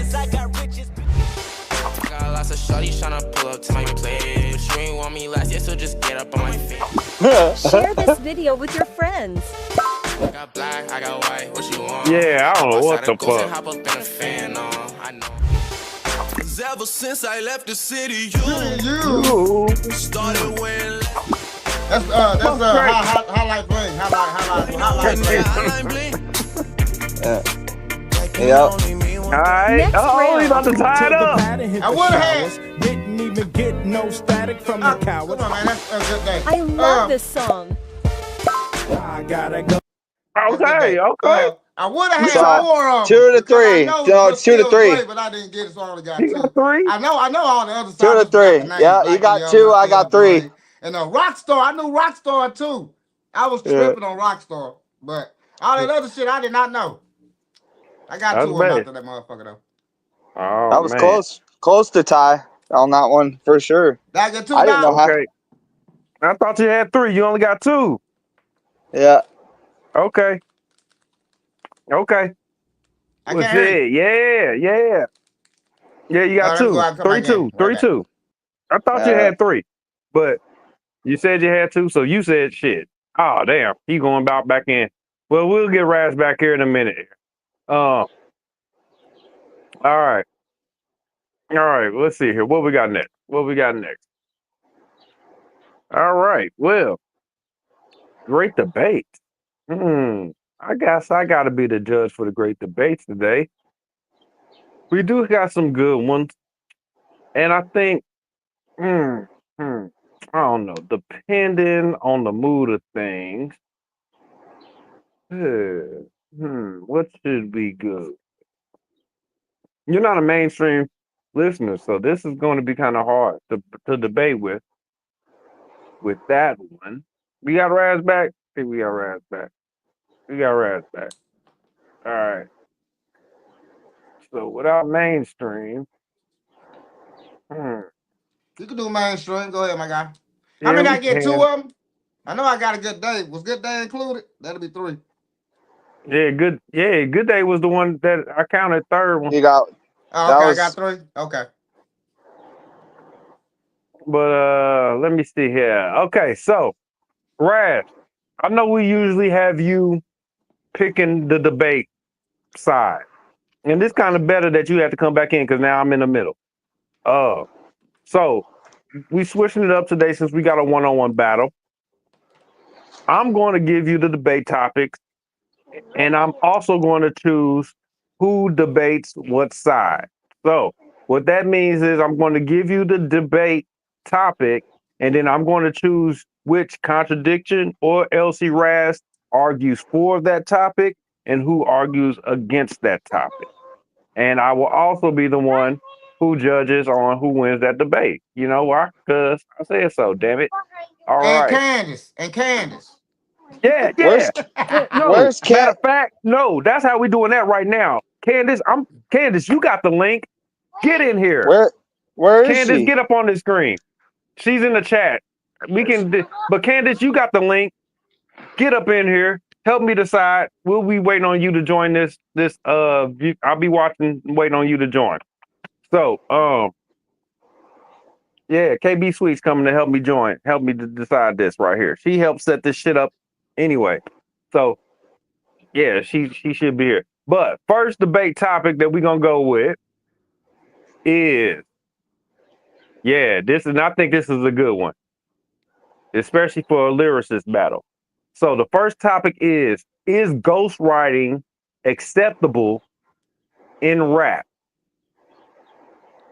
Got lots of shorties tryna pull up to my plate. But you ain't want me last year, so just get up on my feet. Share this video with your friends. I got black, I got white, what you want? Yeah, I don't know what the fuck. Hop up in a fan, I know. Cause ever since I left the city, you started wearing. That's highlight bling. Highlight bling. Yep. Alright. Oh, we about to tie it up. I would have. Didn't even get no static from the coward. Come on, man. That's a good day. I love this song. I gotta go. Okay. I would have had more of 2 to 3. No, it's 2 to 3. But I didn't get it, so I only got You 2. got 3? I know all the other 2 to 3. Yeah, you got 2. I got 3. And Rockstar, I knew Rockstar too. I was tripping on Rockstar, but all that other shit I did not know. I got 2 of them after that motherfucker though. Oh, that was close to tie on that one for sure. I got 2 I didn't know how. Okay. I thought you had 3. You only got 2. Yeah. Okay. I What's can't hear you. it? Yeah. Yeah, you got Let me go two. out and come back 3-2. in. Right back. 3-2. I thought you had 3, but you said you had 2, so you said shit. Oh, damn. He going back in. Well, we'll get Razz back here in a minute. All right. Let's see here. What we got next? All right. Well, great debate. I guess I got to be the judge for the great debates today. We do got some good ones. And I think, I don't know, depending on the mood of things, what should be good? You're not a mainstream listener, so this is going to be kind of hard to debate with that one. We got Razz back? I think we got Razz back. All right. So without mainstream, You can do mainstream. Go ahead, my guy. Yeah, How many we I get? 2 can. of them? I know I got a good day. Was good day included? That'll be 3. Yeah, good day was the one that I counted third one. You got. Oh, okay, I got 3. Okay. But let me see here. Okay, so Razz, I know we usually have you picking the debate side. And it's kind of better that you have to come back in because now I'm in the middle. So we switching it up today since we got a one-on-one battle. I'm going to give you the debate topics, and I'm also going to choose who debates what side. So what that means is I'm going to give you the debate topic, and then I'm going to choose which Contradiction or LC Razz argues for that topic and who argues against that topic. And I will also be the one who judges on who wins that debate. You know why? Because I said so, damn it. All right. Candace. Yeah. Where's Matter of fact, no, that's how we doing that right now. Candace, you got the link. Get in here. Where is Candace, she? get up on the screen. She's in the chat. But Candace, you got the link. Get up in here. Help me decide. We'll be waiting on you to join this. I'll be waiting on you to join. So, yeah, KB Sweet's coming to help me to decide this right here. She helped set this shit up anyway. So, yeah, she should be here. But first debate topic that we're gonna go with is, I think this is a good one, especially for a lyricist battle. So the first topic is ghostwriting acceptable in rap?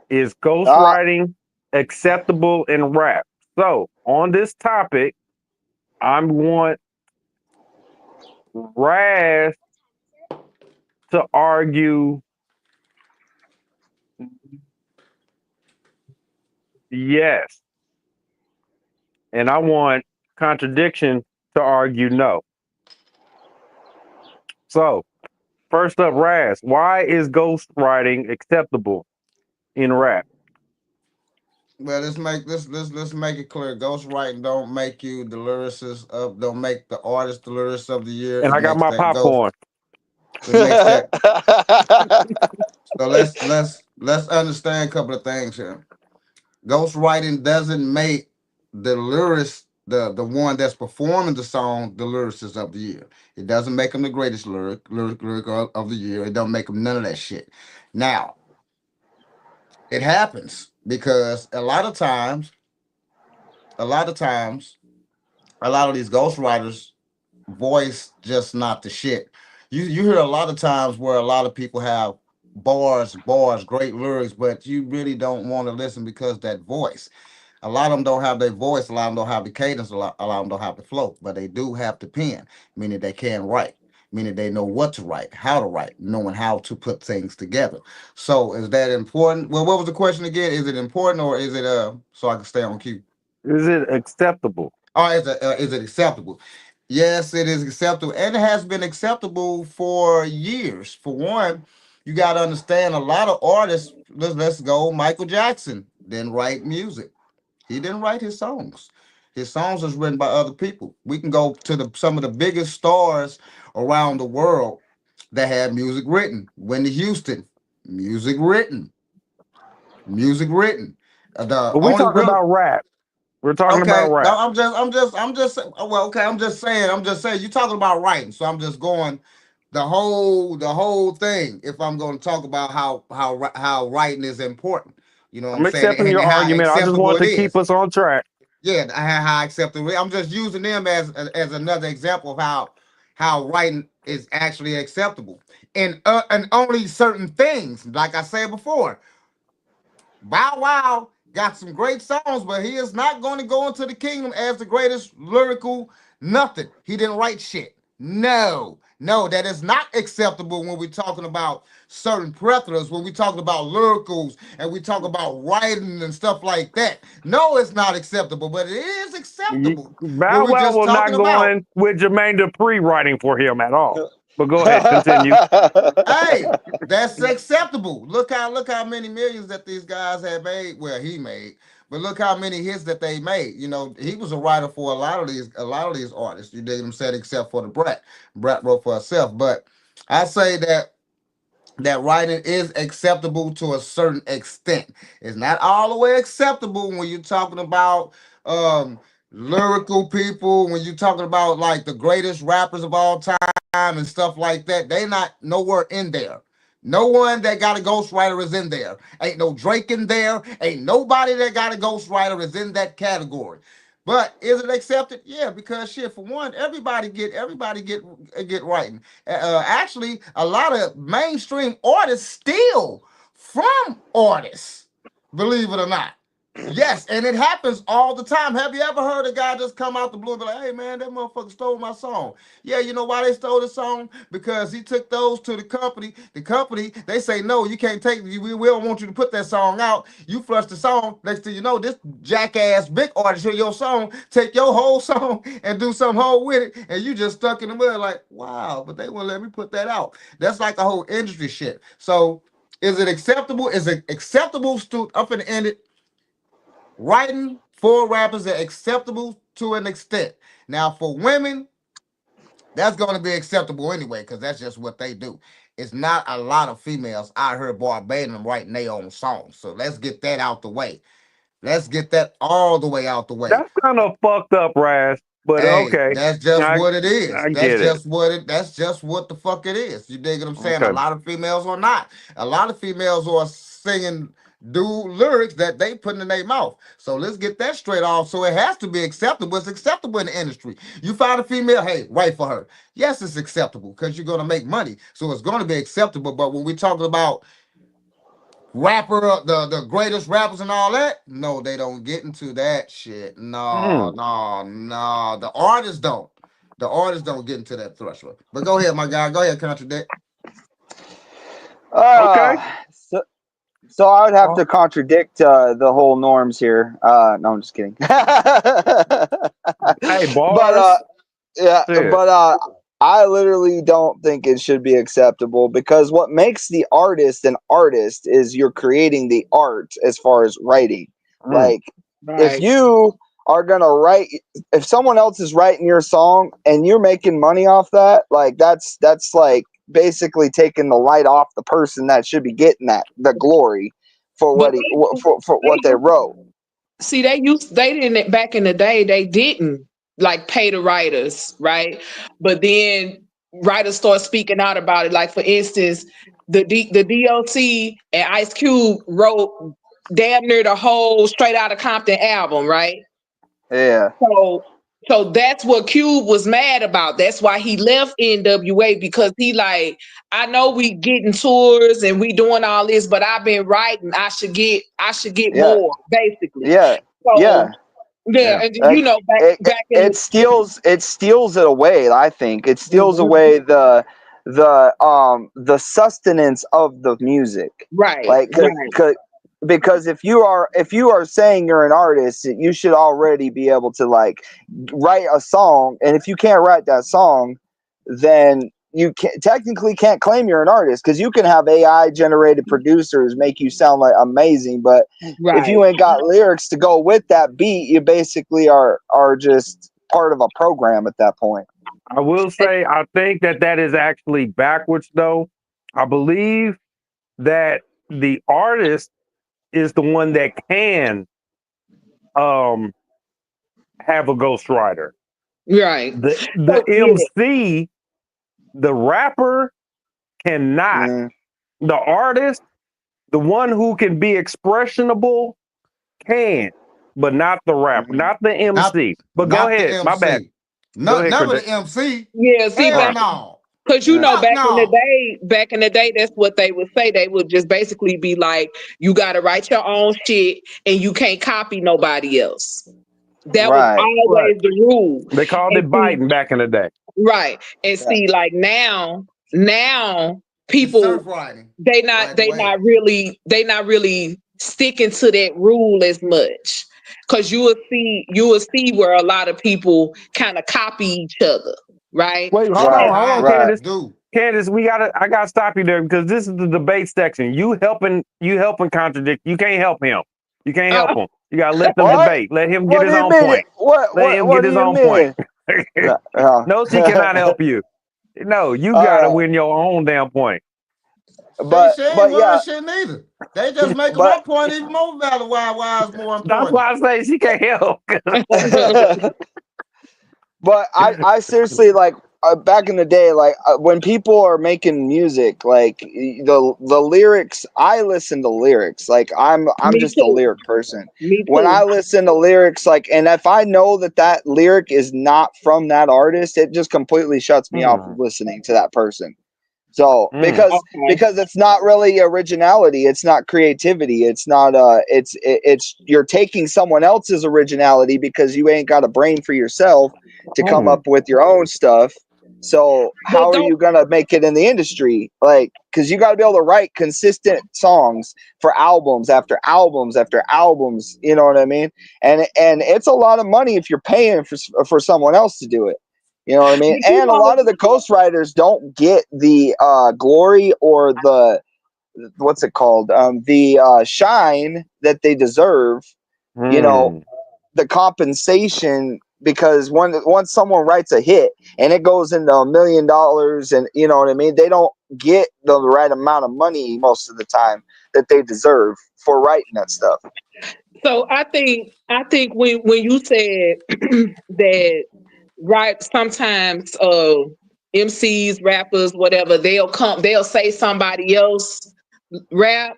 Is ghostwriting acceptable in rap? So on this topic, I want Razz to argue yes. And I want Contradiction to argue no. So first up, Razz, why is ghostwriting acceptable in rap? Well, let's make it clear. Ghostwriting don't make you the lyricist don't make the artist the lyricist of the year. And I got my popcorn. It makes that. So let's understand a couple of things here. Ghostwriting doesn't make the lyricist, the one that's performing the song, the lyricist of the year. It doesn't make him the greatest lyric of the year. It don't make him none of that shit. Now, it happens because a lot of times, a lot of these ghostwriters voice just not the shit. You hear a lot of times where a lot of people have bars, great lyrics, but you really don't want to listen because that voice. A lot of them don't have their voice, a lot of them don't have the cadence, a lot of them don't have the flow, but they do have the pen, meaning they can write, meaning they know what to write, how to write, knowing how to put things together. So is that important? Well, what was the question again? Is it important or is it so I can stay on cue? Is it acceptable? Oh, is it acceptable? Yes, it is acceptable, and it has been acceptable for years. For one, you got to understand a lot of artists. Let's go. Michael Jackson didn't write music. He didn't write his songs. His songs was written by other people. We can go to some of the biggest stars around the world that had music written. Whitney Houston, music written. Music written. The But we only talking real about rap. We're talking about okay. rap. No, well, okay. I'm just saying. You're talking about writing, so I'm just going the whole thing. If I'm going to talk about how writing is important, you know what I'm I'm saying, accepting and your how argument. I just acceptable want it to keep is. us on track. Yeah, how acceptable. I'm just using them as another example of how writing is actually acceptable, and only certain things. Like I said before, Bow Wow got some great songs, but he is not going to go into the kingdom as the greatest lyrical nothing. He didn't write shit. No, that is not acceptable when we're talking about certain plethora, when we're talking about lyricals and we talk about writing and stuff like that. No, it's not acceptable, but it is acceptable when Bow we're Wow just will talking not go about. in with Jermaine Dupri writing for him at all. But go ahead, continue. Hey, that's acceptable. Look how many millions that these guys have made. Well, he made, but look how many hits that they made. You know, he was a writer for a lot of these artists. You dig what I'm saying? Except for the Brat. Brat wrote for herself. But I say that writing is acceptable to a certain extent. It's not all the way acceptable when you're talking about lyrical people, when you're talking about like the greatest rappers of all time and stuff like that. They not nowhere in there. No one that got a ghostwriter is in there. Ain't no Drake in there. Ain't nobody that got a ghostwriter is in that category. But is it accepted? Yeah, because shit, for one, everybody get writing. Actually, a lot of mainstream artists steal from artists, believe it or not. Yes, and it happens all the time. Have you ever heard a guy just come out the blue and be like, hey man, that motherfucker stole my song? Yeah, you know why they stole the song? Because he took those to the company. The company, they say, no, you can't take, we don't want you to put that song out. You flush the song. Next thing you know, this jackass big artist hear your song, take your whole song and do some whole with it, and you just stuck in the mud like, wow, but they won't let me put that out. That's like a whole industry shit. So is it acceptable? Is it acceptable? I'm finna end it. Writing for rappers are acceptable to an extent. Now, for women, that's going to be acceptable anyway, because that's just what they do. It's not a lot of females out here barbating writing their own songs. So let's get that out the way. Let's get that all the way out the way. That's kind of fucked up, Razz. But hey, okay, that's just what it is. That's just what the fuck it is. You dig what I'm saying? Okay. A lot of females are not. A lot of females are singing lyrics that they put in their mouth. So let's get that straight off. So it has to be acceptable. It's acceptable in the industry. You find a female, hey, write for her. Yes, it's acceptable because you're going to make money. So it's going to be acceptable. But when we're talking about rapper, the greatest rappers and all that, no, they don't get into that shit. No. The artists don't. The artists don't get into that threshold. But go ahead, my guy. Go ahead, Contradict. Okay. So I would have to contradict the whole norms here. No, I'm just kidding. Hey, bars. But I literally don't think it should be acceptable because what makes the artist an artist is you're creating the art as far as writing. Like, if you are gonna write, if someone else is writing your song and you're making money off that, like that's like basically taking the light off the person that should be getting the glory for what what they wrote. See, they didn't back in the day. They didn't like pay the writers, right? But then writers start speaking out about it. Like for instance, the DOT and Ice Cube wrote damn near the whole Straight Outta Compton album, right? Yeah. So that's what Cube was mad about. That's why he left NWA, because he like, I know we getting tours and we doing all this, but I've been writing. I should get more, basically. Yeah. So, yeah. And you know, back in it steals it away. I think it steals away the sustenance of the music. Right. Like, because if you are saying you're an artist, you should already be able to like write a song, and if you can't write that song, then you technically can't claim you're an artist, because you can have AI generated producers make you sound like amazing, but if you ain't got lyrics to go with that beat, you basically are just part of a program at that point. I will say, I think that is actually backwards, though. I believe that the artist is the one that can have a ghostwriter. Right. The MC, the rapper cannot. The artist, the one who can be expressionable, can, but not the rapper, not the MC. But go ahead, my bad. Never the MC. Yeah, see, hell no. Because you know, back no. in the day, that's what they would say. They would just basically be like, "You got to write your own shit, and you can't copy nobody else." That was always the rule. They called it biting back in the day. Right. And see, like now people they not really sticking to that rule as much. Cause you will see where a lot of people kind of copy each other, right? Wait, hold on, Candace, I gotta stop you there because this is the debate section. You helping contradict. You can't help him. You can't help him. You gotta let them debate. Let him get his own point. Let him get his own point. No, she cannot help you. No, you gotta win your own damn point. But shit neither. They just make one point even more valid. Why is more important? That's why I say she can't help. But I seriously like back in the day, like when people are making music, like the lyrics, I listen to lyrics. Like I'm just a lyric person. When I listen to lyrics, like, and if I know that lyric is not from that artist, it just completely shuts me off of listening to that person. So because it's not really originality, it's not creativity, it's not it's you're taking someone else's originality because you ain't got a brain for yourself to come up with your own stuff. So how are you gonna make it in the industry? Like, because you got to be able to write consistent songs for albums after albums after albums. You know what I mean? And it's a lot of money if you're paying for someone else to do it. You know what I mean? And a lot of the ghostwriters don't get the glory or the what's it called? The shine that they deserve. You know, the compensation, because once someone writes a hit and it goes into $1 million, and you know what I mean, they don't get the right amount of money most of the time that they deserve for writing that stuff. So I think when you said that. Right, sometimes MCs, rappers, whatever, they'll say somebody else rap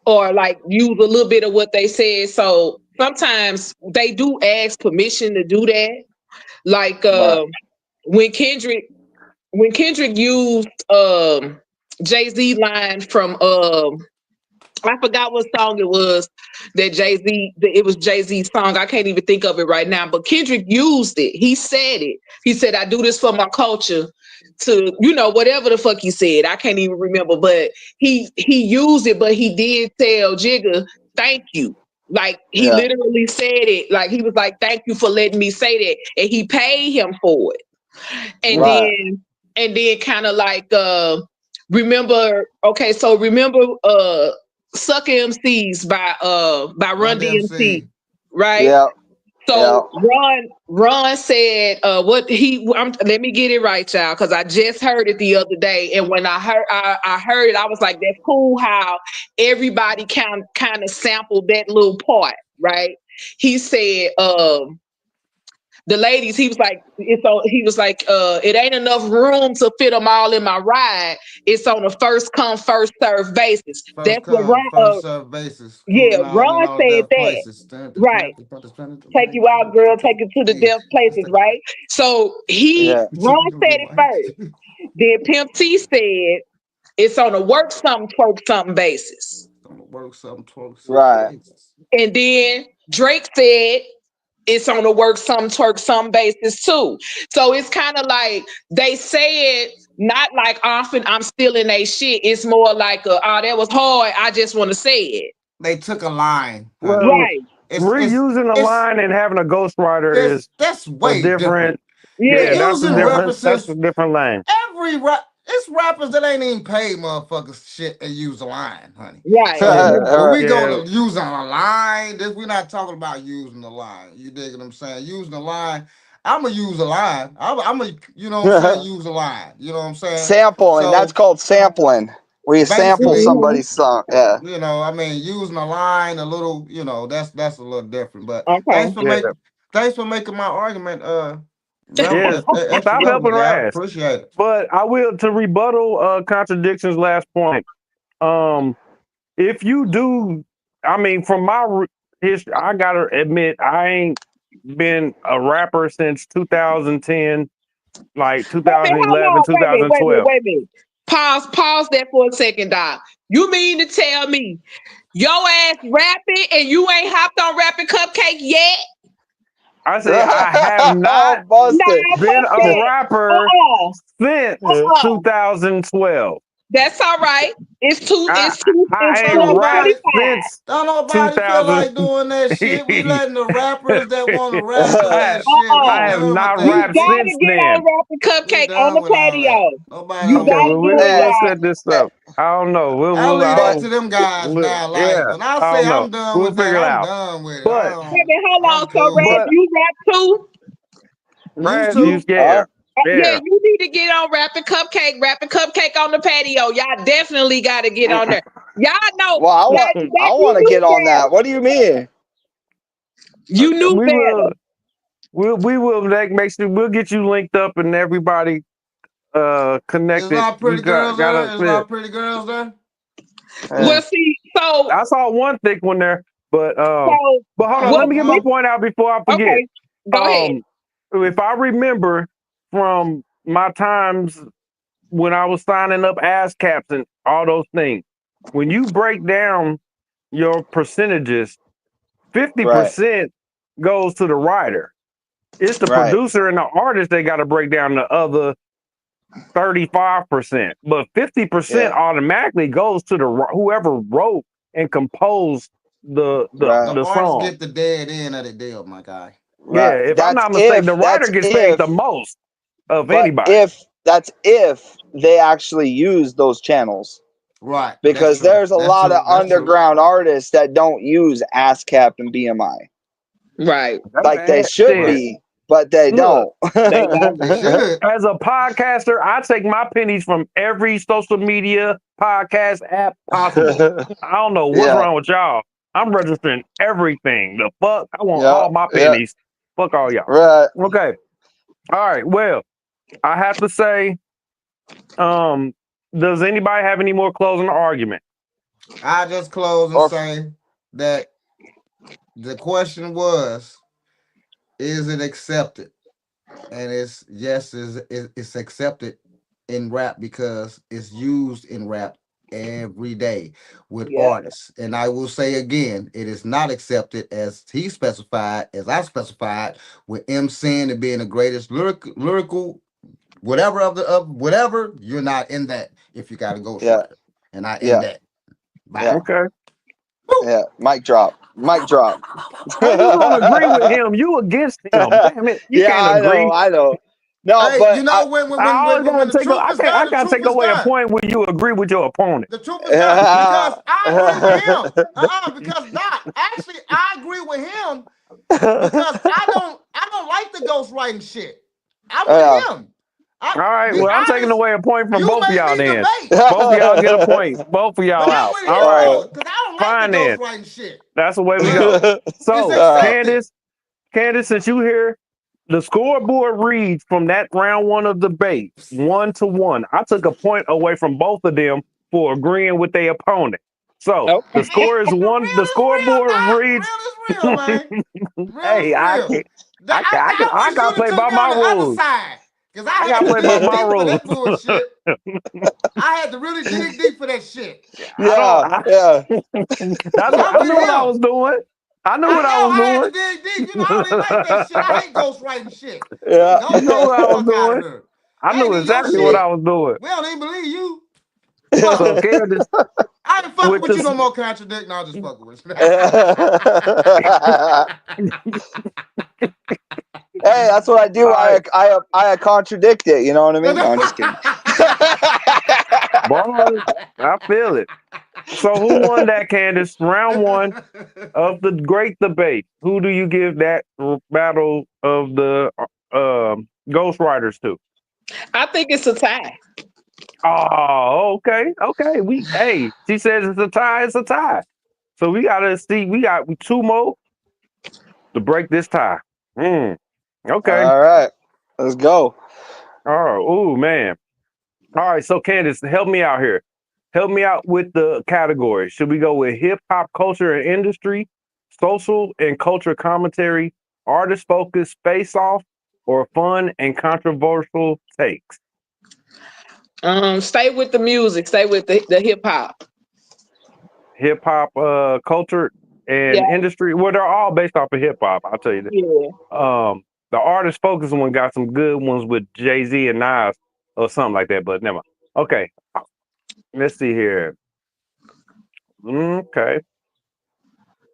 or like use a little bit of what they said. So sometimes they do ask permission to do that. Like when Kendrick used Jay-Z line from I forgot what song it was that Jay-Z, it was Jay-Z's song. I can't even think of it right now, but Kendrick used it. He said it. He said, "I do this for my culture," to, you know, whatever the fuck he said. I can't even remember, but he used it, but he did tell Jigga, "Thank you." Like he literally said it. Like he was like, "Thank you for letting me say that." And he paid him for it. And then kind of like, remember Sucker MCs by Run DMC, right? Yeah. So Ron said let me get it right, y'all, because I just heard it the other day, and when I heard it, I was like, that's cool how everybody kind of sampled that little part, right? He said the ladies, he was like, it ain't enough room to fit them all in my ride. It's on a first come, first serve basis. That's what Ron. First serve basis. Ron said that. Right. Take you out, girl. Take you to the death places, right? So Ron said it first. Then Pimp C said it's on a work something, twerk something basis. On a work something, twerk something basis. And then Drake said it's on a work some, twerk some basis too. So it's kind of like they say it not like often I'm stealing they shit. It's more like that was hard. I just want to say it. They took a line. Right. Reusing a line and having a ghostwriter that's way different. Yeah, that's a different lane. It's rappers that ain't even paid motherfuckers shit and use a line, honey. Right. So we go to using a line. We're not talking about using the line. You dig what I'm saying? Using the line. I'm gonna use a line. I'm gonna, you know what I'm saying, use a line. You know what I'm saying? Sampling. So That's called sampling. Where you sample basically, somebody's song. Yeah. you know, I mean, using a line, a little, you know, that's a little different. But Okay. thanks for making my argument. Yeah, Extra stop helping relevant, guys. Razz. Appreciate it. But I will to rebuttal Contradiction's last point. If you do, I mean, from my history, I gotta admit, I ain't been a rapper since 2010, like 2011, 2012. Wait a minute. Pause that for a second, Doc. You mean to tell me your ass rapping and you ain't hopped on Rapping Cupcake yet? I say I have not been a rapper since 2012. That's all right. It's I ain't rapped since Don't nobody feel like doing that shit. We letting the rappers that want to rap do that shit. I have not rapped since get then. on Rapping Cupcake on the patio. You Okay, gotta well, do it, we'll guys. set this up. I don't know. I'll leave that to them guys now. Like yeah, when I I say don't know. I'm done We'll with that, figure it I'm out. done with it. But Hold on, so cool. Razz, you rap too? Razz, you scared? Yeah, you need to get on Rapping Cupcake on the patio. Y'all definitely got to get on there. Y'all know. Well, I want to get on that. What do you mean? You knew we better. We will make sure we'll get you linked up and everybody connected. There's not pretty girls there. There's not pretty girls there. Well, see, so I saw one thick one there, but hold on, let me get my point out before I forget. Okay, go ahead. If I remember from my times when I was signing up ASCAPs and all those things, when you break down your percentages, 50% goes to the writer. It's the producer and the artist that got to break down the other 35%, but 50% automatically goes to the whoever wrote and composed the artists song. get the dead end of the deal, my guy. Yeah, if I'm not mistaken, the writer gets paid the most of anybody. If they actually use those channels. Right. Because there's a lot of underground artists that don't use ASCAP and BMI. Right. Like they should be, but they don't. They should. As a podcaster, I take my pennies from every social media podcast app possible. I don't know what's wrong with y'all. I'm registering everything. The fuck? I want all my pennies. Fuck all y'all. Right. Okay. All right. Well, I have to say, does anybody have any more closing argument? I just close and say that the question was, is it accepted? And it's yes, it's accepted in rap because it's used in rap every day with artists. And I will say again, it is not accepted as he specified, as I specified, with MCing and being the greatest lyrical whatever of whatever. You're not in that if you got a ghostwriter, and I in that. Yeah. Okay. Yeah. Mic drop. Mic drop. You don't agree with him. You against him. Damn it. You can't agree. I know. No, hey, but you know when the truth I is done, gotta take away a point when you agree with your opponent. The truth is done because I agree with him. Because Doc, actually, I agree with him because I don't like the ghostwriting shit. I'm with him. All right, well, I'm taking away a point from both of y'all then. Both of y'all get a point. Both of y'all out. All right. Because I don't like Fine the then. ghostwriting shit. That's the way we go. So, Candace, since you here, the scoreboard reads from that round one of debate 1-1. I took a point away from both of them for agreeing with their opponent. So the score is one. The scoreboard reads. Hey, I gotta play by my rules. Because I had to dig deep for that bullshit. I had to really dig deep for that shit. Yeah. I knew what I was doing. I knew what I was doing. I had to dig deep. You know, I didn't like that shit. I hate ghostwriting shit. Yeah. I knew what I was doing. I knew exactly what I was doing. We don't even believe you. So Candace, I ain't fucking with you no more, Contradict. No, I'll just fucking with you. Hey, that's what I do. I contradict it. You know what I mean? No, I'm just kidding. Boy, I feel it. So who won that, Candace? Round one of the great debate. Who do you give that battle of the Ghost Riders too? I think it's a tie. Oh, okay. Hey, she says it's a tie. It's a tie. So we gotta see. We got 2 more to break this tie. Okay. All right, let's go. Oh, man. All right. So Candace, help me out here. Help me out with the category. Should we go with hip hop culture and industry, social and culture commentary, artist focus, face off, or fun and controversial takes? Stay with the music. Stay with the hip hop. Hip hop culture and industry. Well, they're all based off of hip hop. I'll tell you that. Yeah. The artist focus one got some good ones with Jay-Z and Nas or something like that. But never mind. Okay, let's see here. Okay.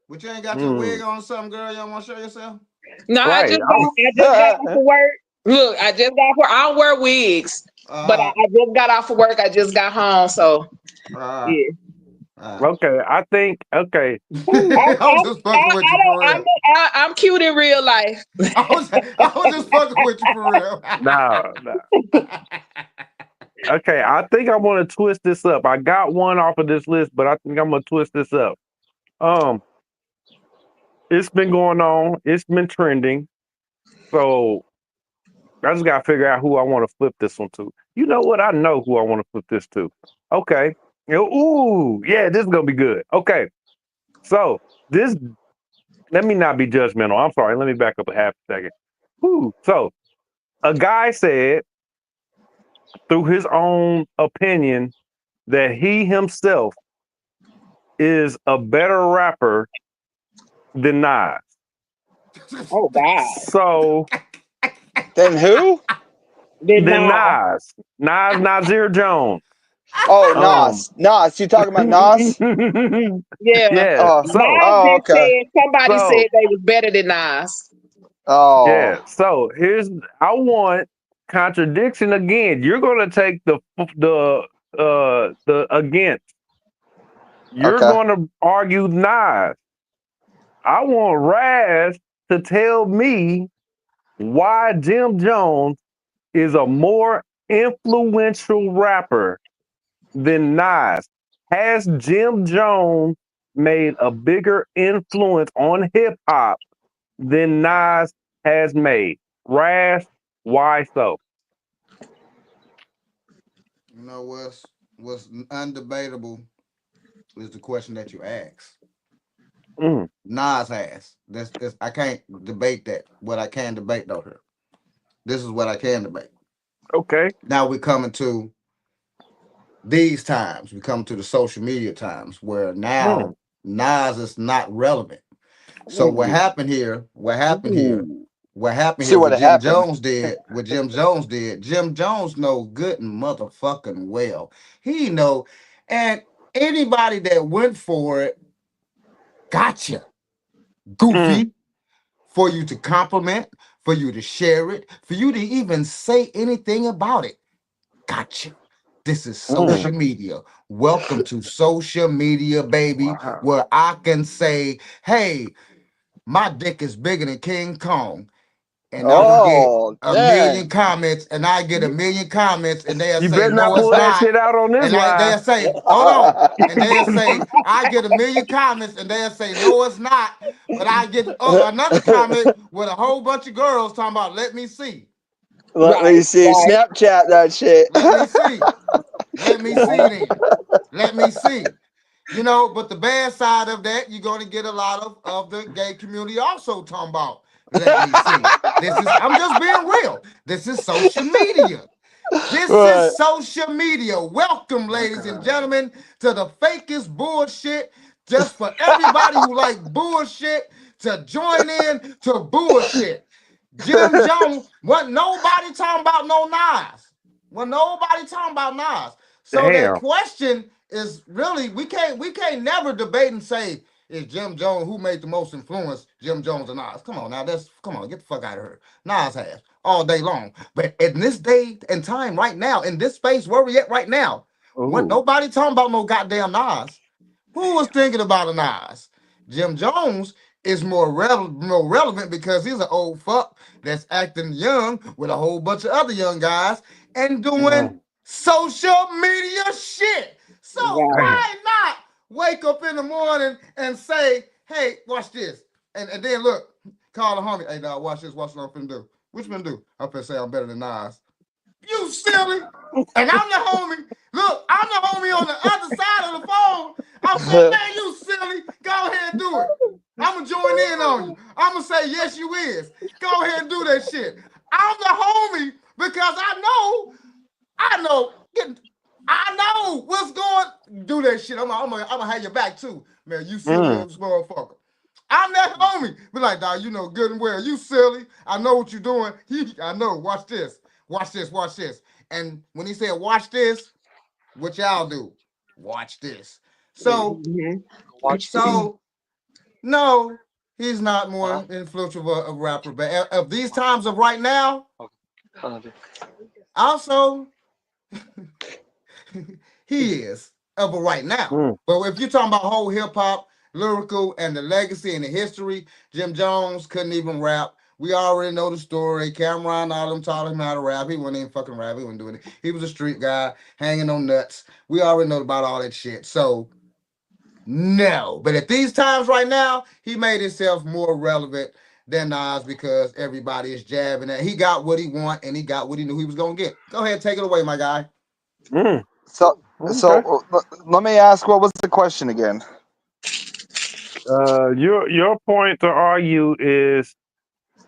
But you ain't got your wig on or something, girl? You don't want to show yourself? No, right. I just got off of work. Look, I just got off work. I don't wear wigs, but I just got off of work. I just got home, so yeah. Okay, I think okay. I'm just fucking with you for real. I'm cute in real life. I was just fucking with you for real. No. Okay, I think I want to twist this up. I got one off of this list, but I think I'm gonna twist this up. It's been going on. It's been trending. So I just gotta figure out who I want to flip this one to. You know what? I know who I want to flip this to. Okay. Ooh, yeah, this is gonna be good. Okay. So this, let me not be judgmental. I'm sorry. Let me back up a half a second. Ooh. So a guy said through his own opinion that he himself is a better rapper than Nas. Oh wow. So then who? Then Nas. Nasir Jones. Oh, Nas. You talking about Nas? Yeah. Okay. Somebody said they was better than Nas. Oh. Yeah. So I want Contradiction again. You're gonna take the against. You're gonna argue Nas. I want Razz to tell me why Jim Jones is a more influential rapper than Nas. Has Jim Jones made a bigger influence on hip hop than Nas has made? Razz, why so? You know what's undebatable is the question that you asked. Nas has. This I can't debate that. What I can debate though here. This is what I can debate. Okay. Now we're coming to these times. We come to the social media times where now Nas is not relevant. So what happened here? What happened here? What Jim Jones did? What Jim Jones did? Jim Jones know good and motherfucking well. He know, and anybody that went for it, gotcha. Goofy, for you to compliment, for you to share it, for you to even say anything about it. Gotcha. This is social media. Welcome to social media, baby, where I can say, hey, my dick is bigger than King Kong. And I get a million comments, and I get a million comments, and they'll say, better no, not pull it's that not. shit out on this And live. they'll say, hold on. And they'll say, I get a million comments, and they'll say, no, it's not. But I get another comment with a whole bunch of girls talking about, let me see. Let me see. Snapchat that shit. Let me see. Let me see then. Let me see. You know, but the bad side of that, you're going to get a lot of the gay community also talking about, let me see. I'm just being real. This is social media. This is social media. Welcome, ladies and gentlemen, to the fakest bullshit. Just for everybody who like bullshit to join in to bullshit. Jim Jones, wasn't nobody talking about no Nas. Wasn't nobody talking about Nas. So that question is really, we can't never debate and say, is Jim Jones, who made the most influence, Jim Jones or Nas? Come on now, come on, get the fuck out of here. Nas has all day long. But in this day and time right now, in this space where we at right now, what nobody talking about no goddamn Nas. Who was thinking about a Nas? Jim Jones is more relevant because he's an old fuck that's acting young with a whole bunch of other young guys and doing social media shit. So why not wake up in the morning and say, hey, watch this. And then look, call the homie. Hey, dog, watch this. Watch what I'm finna do. What you finna do? I'm finna say I'm better than Nas. You silly. And I'm the homie. Look, I'm the homie on the other side of the phone. I'm saying, man, you silly. Go ahead and do it. I'm going to join in on you. I'm going to say, yes, you is. Go ahead and do that shit. I'm the homie because I know what's going. Do that shit. I'm gonna have your back too, man. You silly motherfucker. I'm that homie. Be like, dog, you know good and well. You silly. I know what you're doing. I know. Watch this. Watch this. Watch this. And when he said, watch this, what y'all do? Watch this. So, no, he's not more influential of a rapper. But of these times of right now, also, he is of a right now. But if you're talking about whole hip hop, lyrical, and the legacy and the history, Jim Jones couldn't even rap. We already know the story. Cameron, all them taught him how to rap. He wasn't even fucking rap. He wasn't doing it. He was a street guy hanging on nuts. We already know about all that shit. So, no. But at these times right now, he made himself more relevant than Nas because everybody is jabbing it. He got what he want and he got what he knew he was going to get. Go ahead, take it away, my guy. So let me ask, what was the question again? Your point to argue is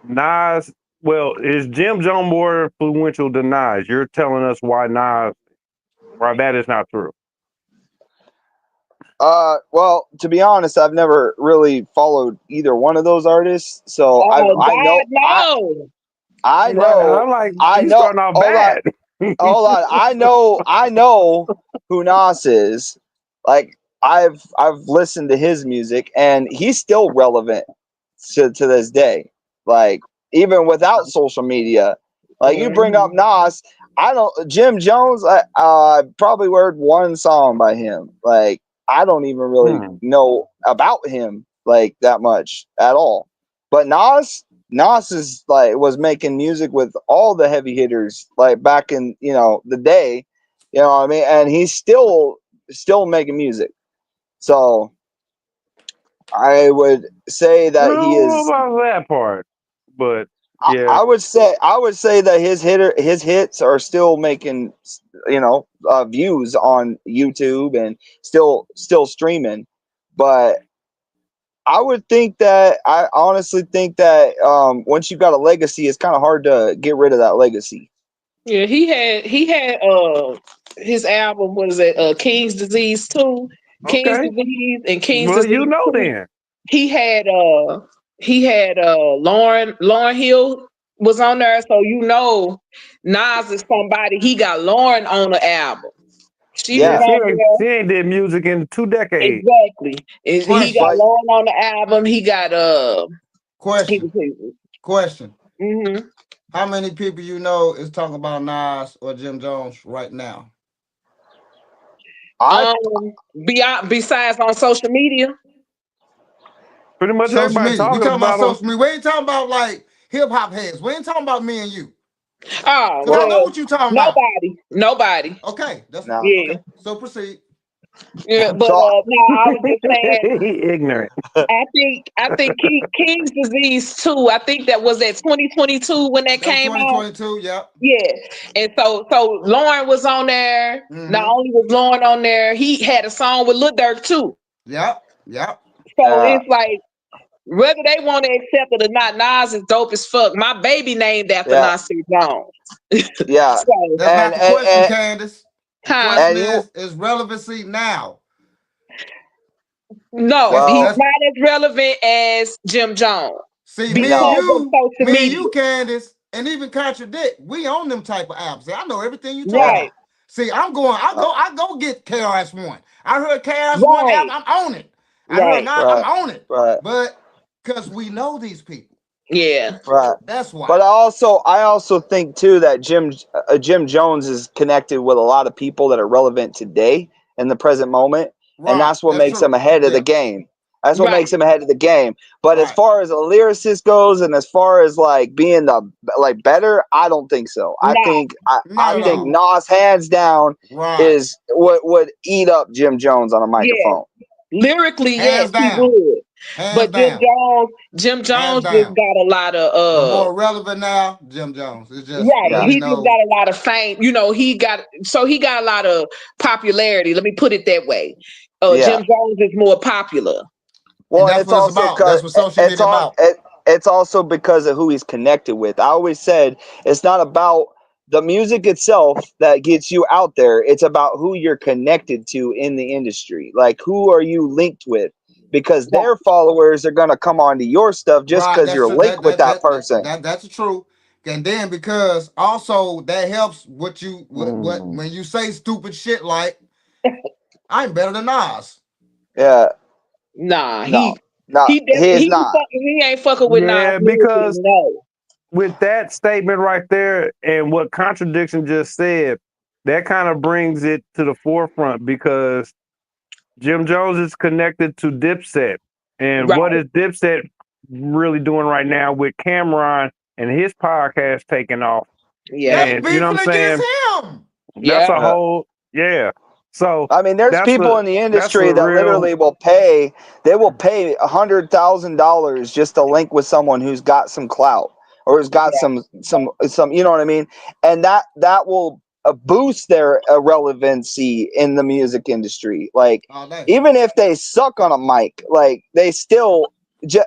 Nas. Well, is Jim Jones more influential than Nas? You're telling us why that is not true. Well, to be honest, I've never really followed either one of those artists, so I know. I'm like, you starting off bad. Hold on, I know who Nas is. Like I've listened to his music, and he's still relevant to this day. Like even without social media, like you bring up Nas, Jim Jones. I probably heard one song by him. Like I don't even really know about him like that much at all. But Nas is like was making music with all the heavy hitters like back in the day, you know what I mean, and he's still making music. So I would say that he is about that part, but yeah, I would say that his hits are still making views on YouTube and still streaming, but I honestly think that once you've got a legacy, it's kind of hard to get rid of that legacy. Yeah, he had his album, what is it? King's Disease 2, King's Disease and King's Disease. You know 2. then. He had Lauryn Hill was on there, so Nas is somebody. He got Lauryn on the album. She ain't did music in 2 decades. Exactly. He got Lauryn on the album. He got Question. Mm-hmm. How many people is talking about Nas or Jim Jones right now? Besides on social media. Pretty much everybody talking about social media. We ain't talking about like hip hop heads. We ain't talking about me and you. Oh, I know what you're talking about. Nobody. Okay, that's yeah. Okay. So proceed. Yeah, but no, I was just saying. Ignorant. I think King's Disease 2. I think that was at 2022 when that came out. 2022, yeah. Yeah, and so Lauryn was on there. Mm-hmm. Not only was Lauryn on there, he had a song with Lil Durk too. Yep. So it's like, whether they want to accept it or not, Nas is dope as fuck. My baby named after Nasir Jones. Yeah. So, that's not the question, Candace. The question is relevancy now. No, he's not as relevant as Jim Jones. See, me and you, Candace, and even Contradict, we own them type of albums. See, I know everything you talk about. See, I go get KRS-One. I heard KRS-One album, I'm on it. I heard I'm on it. Right. But because we know these people. Yeah. Right. That's why. But I also think too that Jim Jones is connected with a lot of people that are relevant today in the present moment. Right. And that's what makes him ahead of the game. That's what makes him ahead of the game. But as far as a lyricist goes, and as far as like being the like better, I don't think so. I think Nas hands down is what would eat up Jim Jones on a microphone. Lyrically, yes, he would. But Jim Jones just got a lot of the more relevant now, Jim Jones. It's just he just got a lot of fame. You know, he got a lot of popularity. Let me put it that way. Jim Jones is more popular. Well, it's also it's also because of who he's connected with. I always said it's not about the music itself that gets you out there. It's about who you're connected to in the industry. Like, who are you linked with? Because their followers are going to come onto your stuff just because you're linked with that person. That's true. And then because also that helps what when you say stupid shit like, I'm better than Nas. Yeah. Nah, he ain't fucking with Nas. Yeah, because with that statement right there and what Contradiction just said, that kind of brings it to the forefront because Jim Jones is connected to Dipset. And what is Dipset really doing right now with Cameron and his podcast taking off? Yeah. And, you know what I'm saying? Him. That's a whole, So I mean, there's people in the industry that literally will pay. They will pay $100,000 just to link with someone who's got some clout or who's got some. You know what I mean? And that will boost their relevancy in the music industry. Like, even if they suck on a mic, like they still.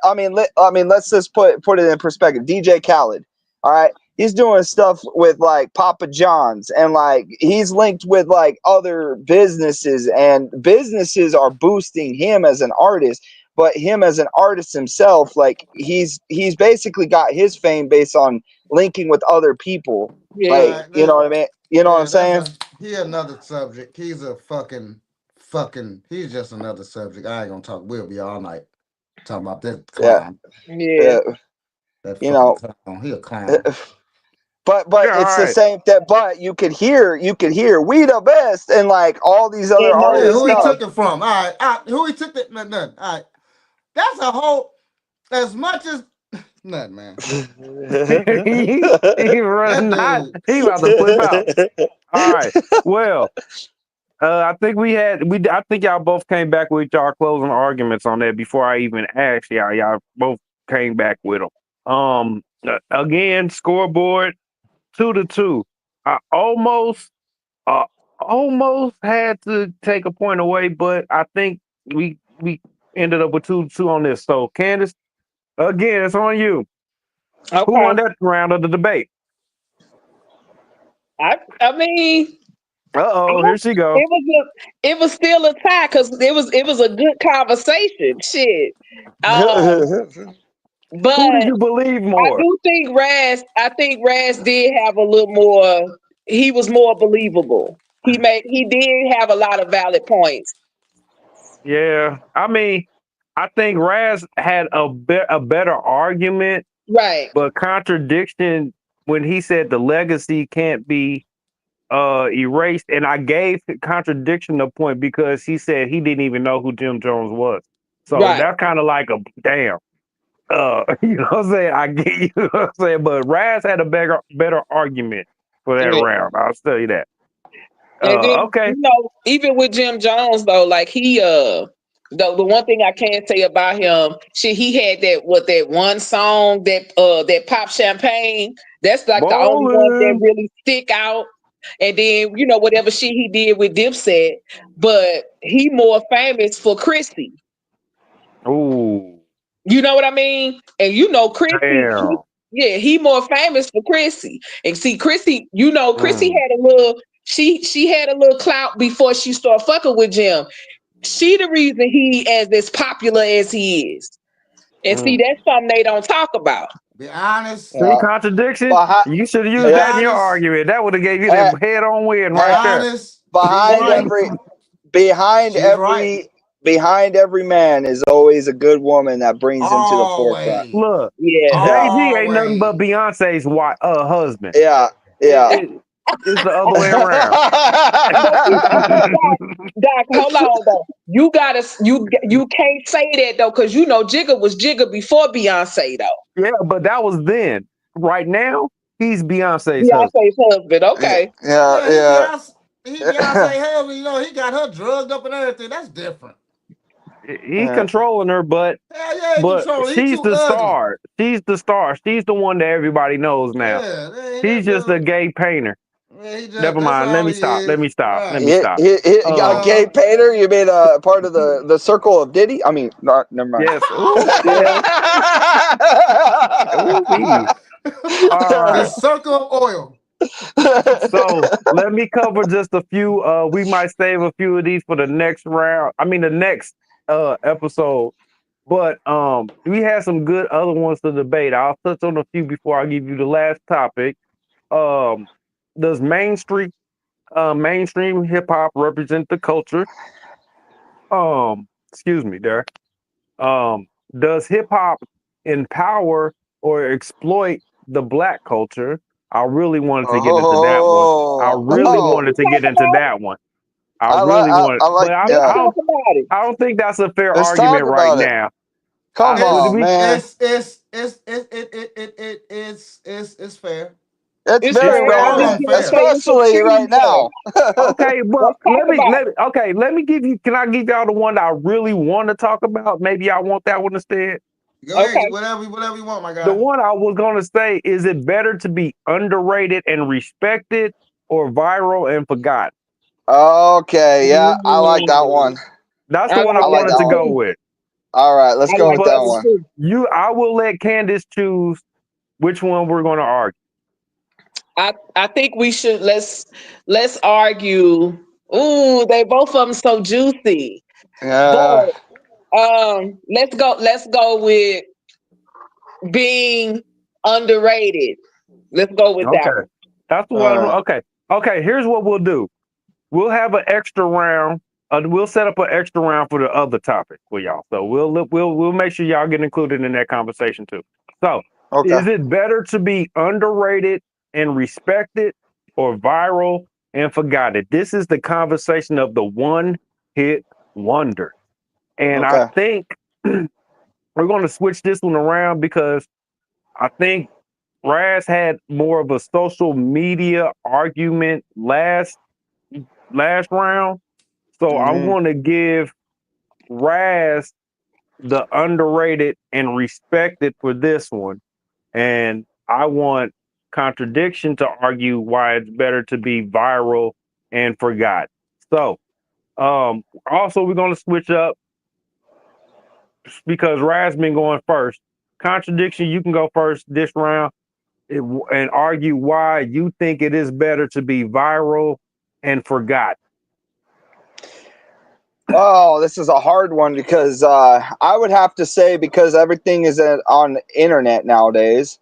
I mean, let's just put it in perspective. DJ Khaled, all right. He's doing stuff with like Papa John's and like he's linked with like other businesses and businesses are boosting him as an artist, but him as an artist himself, like he's basically got his fame based on linking with other people. Like, you know what I mean? You know what I'm saying? He's another subject. He's a fucking, he's just another subject. I ain't gonna talk. We'll be all night talking about that clown. That clown. He a clown. But it's the same that. But you could hear we the best and like all these other artists. Who he took it from? All right, who he took it? Nothing. All right, that's a whole. As much as nothing, man. he running hot. He about to flip out. All right. Well, I think I think y'all both came back with y'all closing arguments on that before I even asked y'all. Y'all both came back with them. Again, scoreboard 2-2. I almost had to take a point away, but I think we ended up with 2-2 on this. So, Candace, again, it's on you. Okay. Who won that round of the debate? I mean, here she goes. It was still a tie because it was a good conversation. Shit. But who did you believe more? I think Razz did have a little more. He was more believable. He did have a lot of valid points. Yeah, I mean, I think Razz had a better argument, right? But Contradiction, when he said the legacy can't be erased, and I gave Contradiction a point because he said he didn't even know who Jim Jones was. So that's kind of like a damn. You know what I'm saying? I get you know what I'm saying, but Razz had a better argument for that round. I'll tell you that. And then, okay. You know, even with Jim Jones though, like he the one thing I can say about him, he had that one song that Pop Champagne. That's like the only one that really stick out. And then, you know, whatever shit he did with Dipset, but he more famous for Chrissy. Ooh. You know what I mean? And you know Chrissy, he more famous for Chrissy. And see, Chrissy, you know, Chrissy had a little, she had a little clout before she started fucking with Jim. She the reason he as popular as he is. And see, that's something they don't talk about. Be honest. See, Contradiction? You should have used that in your argument. That would have gave you that head-on win right there. Behind every man is always a good woman that brings him to the forefront. Look, Jay-Z ain't nothing but Beyonce's husband. Yeah. It's the other way around. Doc, hold on though. You gotta you can't say that though, because you know Jigga was Jigga before Beyonce though. Yeah, but that was then. Right now, he's Beyonce's husband. Beyonce's husband, okay. Yeah. He Beyonce husband, you know, he got her drugged up and everything. That's different. He controlling her, but she's the star. She's the star. She's the one that everybody knows now. He's just a gay painter. Never mind. Let me stop. Let me stop. Let me stop. A gay painter? You mean part of the circle of Diddy? I mean, not. Never mind. Yes. All right. The circle of oil. So let me cover just a few. We might save a few of these for the next round. I mean, the next episode. But we had some good other ones to debate. I'll touch on a few before I give you the last topic. Does mainstream hip hop represent the culture? Excuse me, Derek. Does hip hop empower or exploit the Black culture? I really wanted to get into that one. I really wanted to get into that one. I don't think that's a fair argument right now. Come on, man. It's fair. It's very relevant, especially right now. Okay, but let me give you. Can I give y'all the one that I really want to talk about? Maybe I want that one instead. Go ahead, whatever you want, my guy. The one I was gonna say, is it better to be underrated and respected or viral and forgotten? Okay, yeah, I like that one. That's the one I wanted to go with. All right, let's go with that one. I will let Candace choose which one we're going to argue. I think we should let's argue. Ooh, they both of them so juicy. Yeah. But, let's go with being underrated. Let's go with that one. That's the one. Okay. Here's what we'll do. We'll have an extra round. We'll set up an extra round for the other topic for y'all. So we'll make sure y'all get included in that conversation too. So, is it better to be underrated and respected or viral and forgotten? This is the conversation of the one-hit wonder. And I think we're going to switch this one around because I think Razz had more of a social media argument last round. So I'm going to give Razz the underrated and respected for this one. And I want Contradiction to argue why it's better to be viral and forgotten. So also we're going to switch up because Razz been going first. Contradiction, you can go first this round and argue why you think it is better to be viral and forgotten. Oh, this is a hard one because I would have to say because everything is on the internet nowadays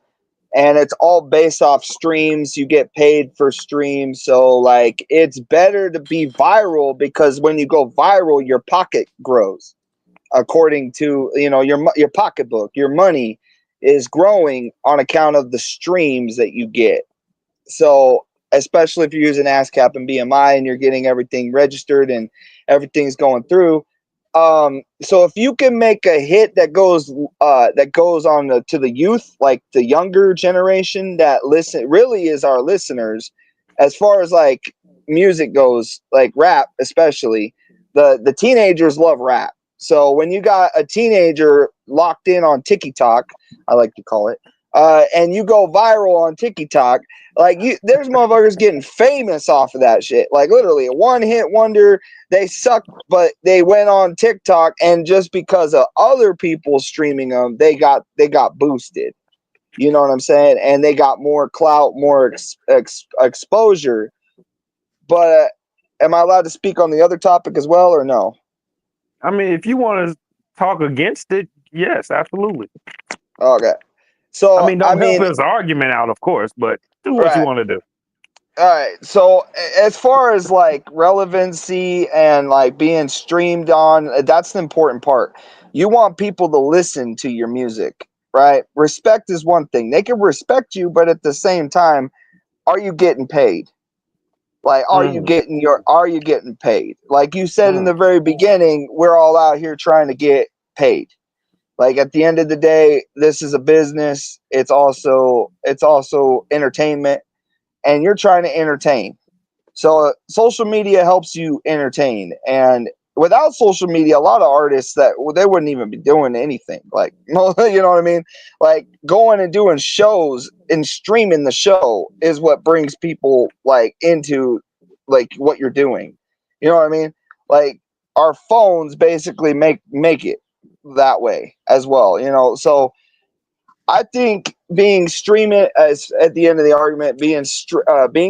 and it's all based off streams. You get paid for streams. So like it's better to be viral because when you go viral, your pocket grows according to, your pocketbook, your money is growing on account of the streams that you get. So especially if you're using ASCAP and BMI and you're getting everything registered and everything's going through. So if you can make a hit that goes on to the youth, like the younger generation that really is our listeners, as far as like music goes, like rap, especially the teenagers love rap. So when you got a teenager locked in on TikTok, I like to call it, and you go viral on TikTok, there's motherfuckers getting famous off of that shit. Like literally a one-hit wonder. They suck, but they went on TikTok, and just because of other people streaming them, they got boosted. You know what I'm saying? And they got more clout, more exposure. But am I allowed to speak on the other topic as well, or no? I mean, if you want to talk against it, yes, absolutely. Okay. So I mean, don't help his argument out, of course, but do what you want to do. All right. So as far as like relevancy and like being streamed on, that's the important part. You want people to listen to your music, right? Respect is one thing. They can respect you, but at the same time, are you getting paid? Like, are you getting paid? Like you said in the very beginning, we're all out here trying to get paid. Like at the end of the day, this is a business. It's also entertainment, and you're trying to entertain. So social media helps you entertain, and without social media, a lot of artists they wouldn't even be doing anything. Like, you know what I mean? Like going and doing shows and streaming the show is what brings people like into like what you're doing. You know what I mean? Like our phones basically make it that way as well. You know, so I think being streaming as at the end of the argument, being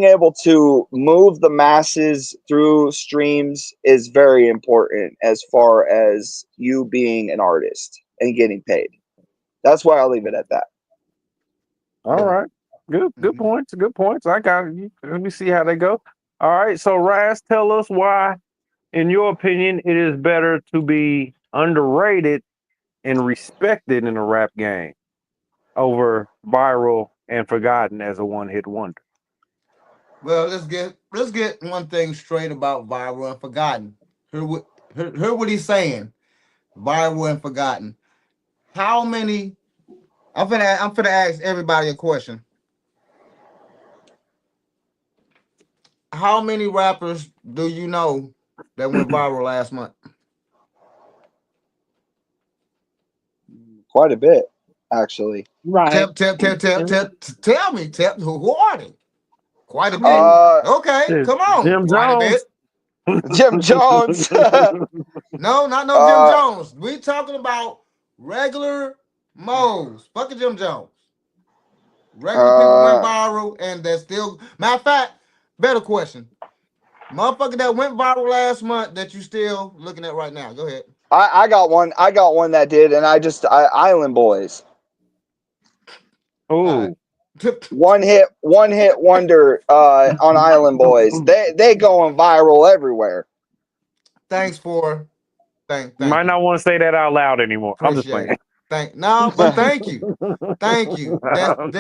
able to move the masses through streams is very important as far as you being an artist and getting paid. That's why I'll leave it at that. All right, good points. Good points. I got it. Let me see how they go. All right, so Razz, tell us why, in your opinion, it is better to be underrated and respected in a rap game over viral and forgotten as a one-hit wonder. Well, let's get one thing straight about viral and forgotten. Hear what he's saying. Viral and forgotten. How many? I'm finna ask everybody a question. How many rappers do you know that went viral last month? Quite a bit, actually. Right. Tell me, who are they? Quite a bit. Okay, come on. Jim Quite Jones. a bit. Jim Jones. No, not no Jim Jones. We talking about regular moles. Fuck Jim Jones. Regular people went viral and they're still. Matter of fact, better question. Motherfucker that went viral last month that you still looking at right now. Go ahead. I got one. I got one that did, and Island Boys. Oh. One hit wonder on Island Boys. They going viral everywhere. Thank. You might not want to say that out loud anymore. I'm just playing. Thank you. Thank you. And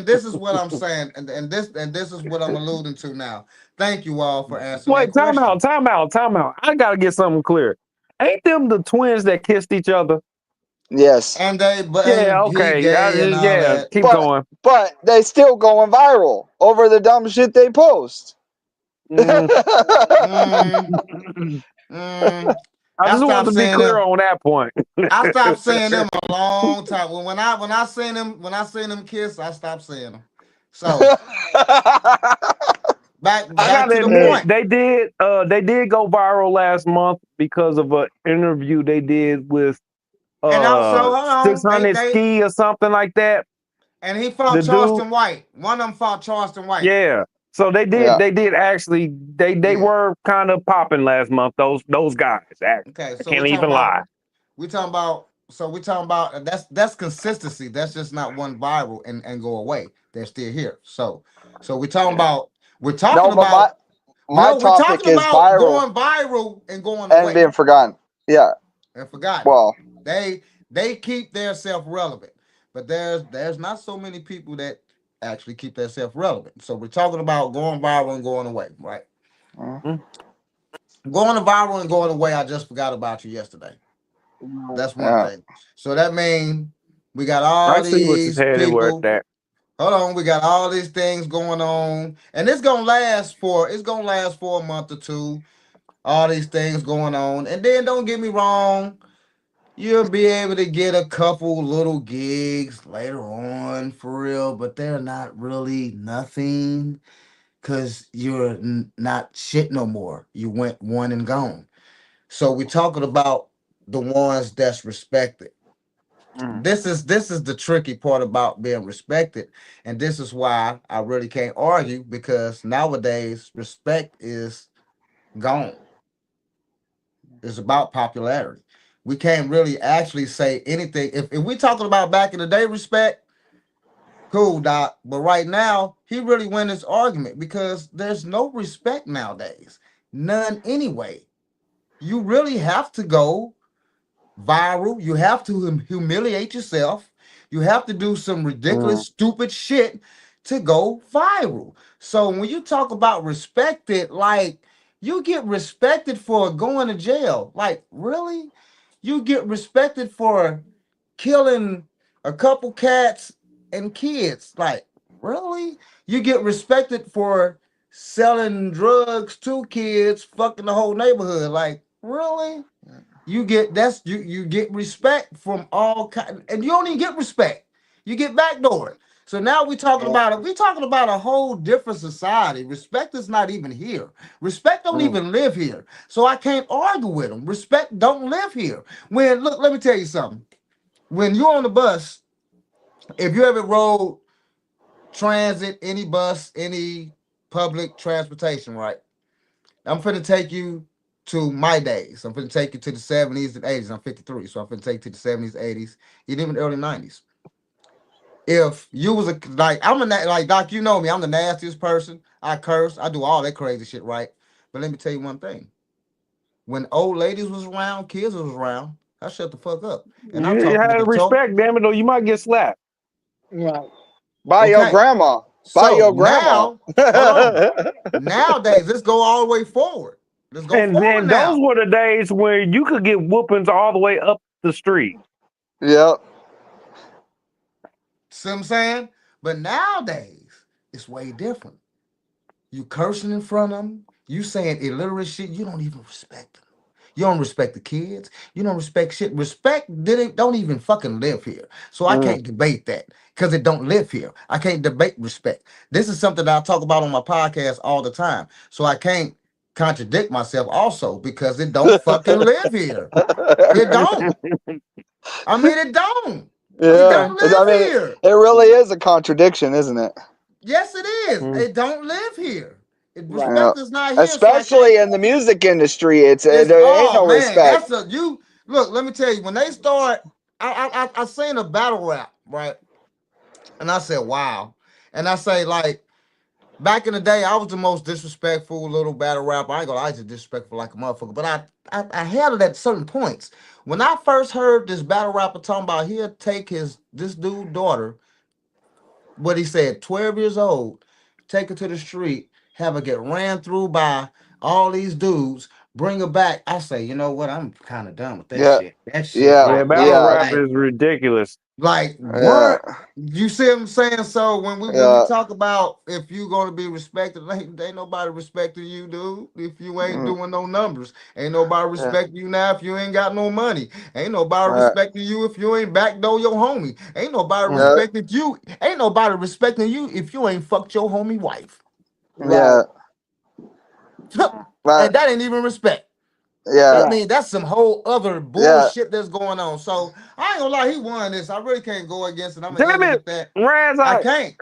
this is what I'm saying, and this is what I'm alluding to now. Thank you all for answering. Wait, time out. I gotta get something clear. Ain't them the twins that kissed each other? Yes. And they, but yeah, keep going. But they still going viral over the dumb shit they post. I just want to be clear on that point. I stopped saying them a long time. When I seen them kiss, I stopped saying them. So back to the point. They did go viral last month because of an interview they did with and also 600 Ski or something like that. And he fought Charleston White. One of them fought Charleston White. Yeah. So they did actually they were kind of popping last month, those guys. Okay, so I can't even lie. We talking about that's consistency. That's just not one viral and go away. They're still here. So we're talking about my topic is viral, going viral and going away. And being forgotten. Yeah. And forgotten. Well, they keep their self relevant. But there's not so many people that actually keep themselves relevant. So we're talking about going viral and going away, right? Mm-hmm. Going viral and going away, I just forgot about you yesterday. That's one thing. So that means we got all these people. Hold on, we got all these things going on, and it's gonna last for a month or two. All these things going on, and then don't get me wrong. You'll be able to get a couple little gigs later on for real, but they're not really nothing because you're not shit no more. You went one and gone. So we're talking about the ones that's respected. This is the tricky part about being respected, and this is why I really can't argue because nowadays respect is gone. It's about popularity. We can't really actually say anything. If we're talking about back in the day respect, cool, Doc. But right now, he really won this argument because there's no respect nowadays. None anyway. You really have to go viral. You have to humiliate yourself. You have to do some ridiculous, stupid shit to go viral. So when you talk about respected, like you get respected for going to jail. Like, really? You get respected for killing a couple cats and kids. Like, really? You get respected for selling drugs to kids, fucking the whole neighborhood. Like, really? You get you get respect from all kind, and you don't even get respect. You get backdoored. So now we're talking about it. We're talking about a whole different society. Respect is not even here. Respect don't even live here. So I can't argue with them. Respect don't live here. When look, let me tell you something. When you're on the bus, if you ever rode transit, any bus, any public transportation, right? I'm finna take you to my days. I'm finna take you to the 70s and 80s. I'm 53, so I'm finna take you to the 70s, 80s, even the early 90s. If you was like Doc, you know me, I'm the nastiest person. I curse, I do all that crazy shit, right? But let me tell you one thing. When old ladies was around, kids was around, I shut the fuck up. And I'm You talking had to the respect, damn it, or you might get slapped. Right. By your grandma. By your grandma. Now, hold on. Nowadays, let's go all the way forward. Let's go And forward then now. those were the days where you could get whoopings all the way up the street. Yep. See what I'm saying? But nowadays, it's way different. You cursing in front of them. You saying illiterate shit. You don't even respect them. You don't respect the kids. You don't respect shit. Respect don't even fucking live here. So I can't debate that because it don't live here. I can't debate respect. This is something that I talk about on my podcast all the time. So I can't contradict myself also because it don't fucking live here. It don't. I mean, it don't. Yeah. It don't live here. It really is a contradiction, isn't it? Yes, it is. It don't live here. Respect is not here. Especially in the music industry, there ain't no respect. That's look. Let me tell you. When they start, I seen a battle rap, right? And I said, wow. And I say, like, back in the day, I was the most disrespectful little battle rapper. I ain't gonna lie, I was disrespectful like a motherfucker. But I held it at certain points. When I first heard this battle rapper talking about he'll take this dude's daughter, what he said, 12 years old, take her to the street, have her get ran through by all these dudes, bring her back. I say, you know what? I'm kind of done with that shit. That shit. Yeah, battle rap is ridiculous. Like, what? You see what I'm saying? So when we talk about if you gonna be respected, ain't nobody respecting you, dude. If you ain't doing no numbers, ain't nobody respecting you now if you ain't got no money. Ain't nobody respecting you if you ain't backdoor your homie. Ain't nobody respecting you. Ain't nobody respecting you if you ain't fucked your homie wife. Yeah. And that ain't even respect. Yeah. I mean, that's some whole other bullshit that's going on. So I ain't gonna lie, he won this. I really can't go against it. I'm gonna end it with that. Razz, I can't.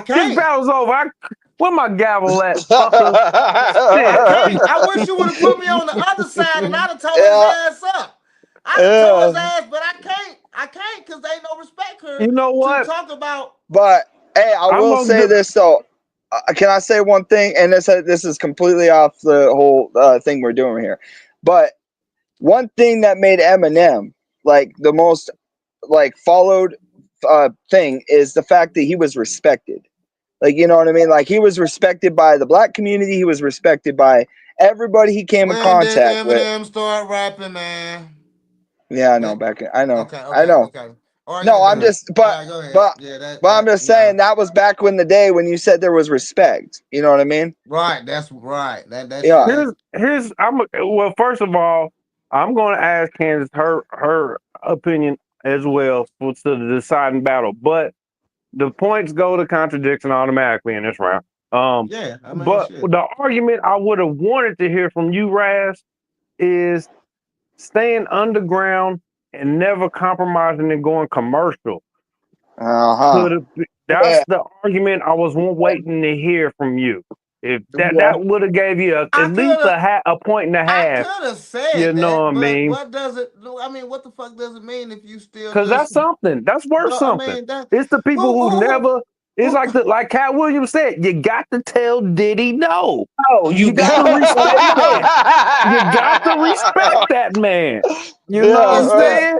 This battle's over. Where my gavel at, fucker? I can't. I wish you would have put me on the other side and I'd have told his ass up. I'd have told his ass, but I can't. I can't because there ain't no respect here. You know what? To talk about. But hey, I will say this though. Can I say one thing? And this is completely off the whole thing we're doing here. But one thing that made Eminem like the most like followed thing is the fact that he was respected. Like, you know what I mean? Like, he was respected by the black community. He was respected by everybody he came in contact with. When did Eminem start rapping, man? Yeah, I know. I know. Okay, I know. Okay. No, I'm just, but I'm just saying that was back when the day when you said there was respect. You know what I mean? Right. That's right. That's yeah. Well, first of all, I'm going to ask Candace her opinion as well for the deciding battle, but the points go to Contradiction automatically in this round. Yeah, I mean, but the argument I would have wanted to hear from you, Razz, is staying underground and never compromising and going commercial. That's the argument I was waiting to hear from you. If that would have gave you at least a point and a half. I could have said you know that, what I mean? What does it? I mean, what the fuck does it mean if you still? Because that's something. That's worth something. I mean, it's the people who never. It's like Cat Williams said. You got to tell Diddy no. Oh, you got to respect that. You got to respect that man. You know what I'm saying?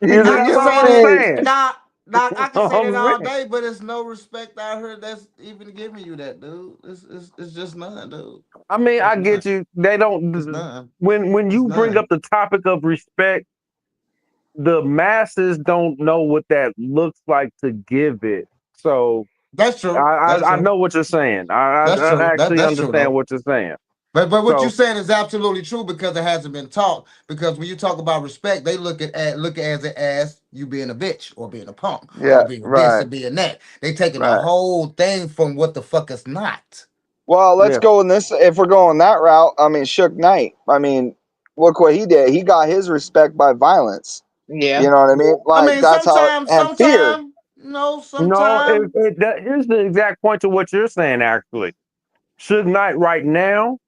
I'm saying? Nah, Now I can say I'm that all saying. day, but it's no respect out here that's even giving you that, dude. It's just none, dude. I mean, It's I none. get you. They It's don't. none. When It's you bring none. up the topic of respect, the masses don't know what that looks like to give it. So That's I true. I, That's I true. know what you're saying. That's I true. actually That's true understand though. what you're saying. But what you're So saying is absolutely true because it hasn't been taught. Because when you talk about respect, they look at it as you being a bitch or being a punk Yeah, or being this right, and being that. They taking the right. whole thing from what the fuck is not. Well, let's yeah, go in this. If we're going that route, I mean, Suge Knight. I mean, look what he did. He got his respect by violence. Yeah. You know what I mean? I Like mean, that's how and fear. no. sometimes. Here's the exact point to what you're saying. Actually, Suge Knight right now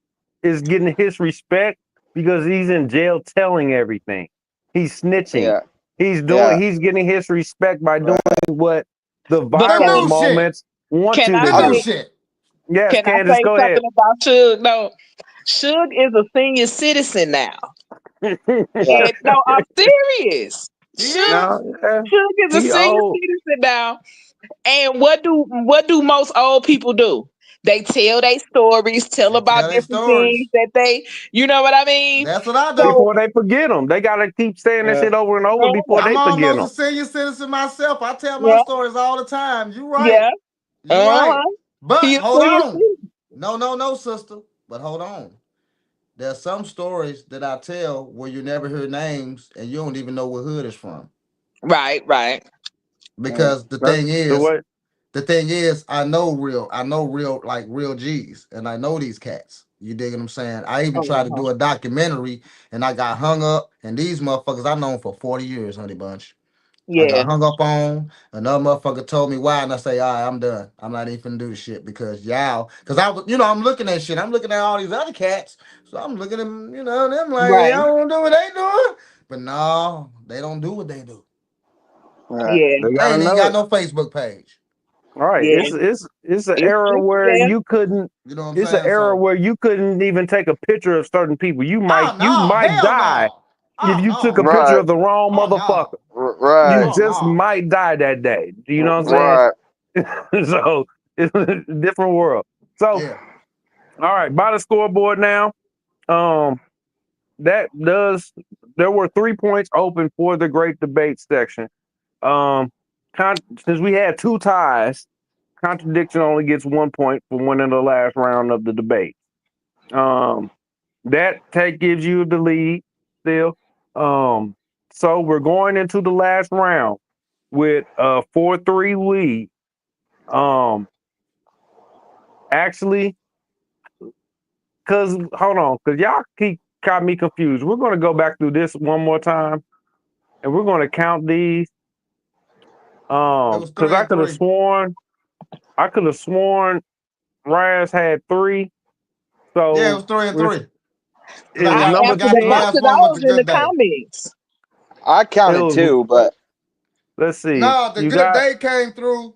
is getting his respect because he's in jail telling everything. He's snitching. Yeah, He's yeah, doing. He's getting his respect by doing right. what the But The viral new shit. moments want can you I to The new do. say shit. Yes, can I Candace, say go ahead. something about Suge? No. Suge is a senior citizen now. Yeah, And no, I'm serious. He Suge, is. No, yeah, Suge is a he senior old. citizen now. And what do most old people do? They tell their stories, tell They about tell their different things stories. that they, you know what I mean? That's what I do. So Before they forget them. They gotta keep saying that yeah, shit over and over before yeah, I'm they forget almost them. a senior citizen myself. I tell my yeah, stories all the time. You right. yeah. You right. Uh-huh. But He a hold senior on. citizen. No, sister. But hold on. There's some stories that I tell where you never hear names and you don't even know what hood is from. Right, right. Because That's the way. the thing is, I know real like real G's, and I know these cats. You dig what I'm saying? I even tried to Uh-huh. do a documentary, and I got hung up. And these motherfuckers I known for 40 years, honey bunch. I got Yeah, hung up on. Another motherfucker told me why, and I say, all right, I'm done. I'm not even finna do the shit because y'all, because I was, I'm looking at shit. I'm looking at all these other cats, so I'm looking at them, them like right. y'all don't do what they doing, but no, they don't do what they do. right. Yeah, They They gotta ain't even know got it. no Facebook page. All right. yeah. It's an era It's where yeah. you couldn't. You know what I'm It's an saying? era So, where you couldn't even take a picture of certain people. oh You no, might hell die no, if oh you took a no, picture Right, of the wrong oh motherfucker. no, You right, oh just no. might die that day. You know what I'm right. saying? So it's a different world. So Yeah. all right, by the scoreboard now. Um, that does. There were 3 points open for the great debate section. Um, since we had two ties, Contradiction only gets 1 point for winning the last round of the debate. Um, that gives you the lead still. So we're going into the last round with a 4-3 lead. Actually, cause hold on, cause y'all got me confused. We're gonna go back through this one more time, and we're gonna count these. It was Cause 3-3. I could have sworn Raz had 3. Yeah, it So was 3-3. Cause it I was I got number answered forgot the the 10. last question. I one was was the in the good day. comments. I It counted was, two, but let's see. No, the You good got, day came through.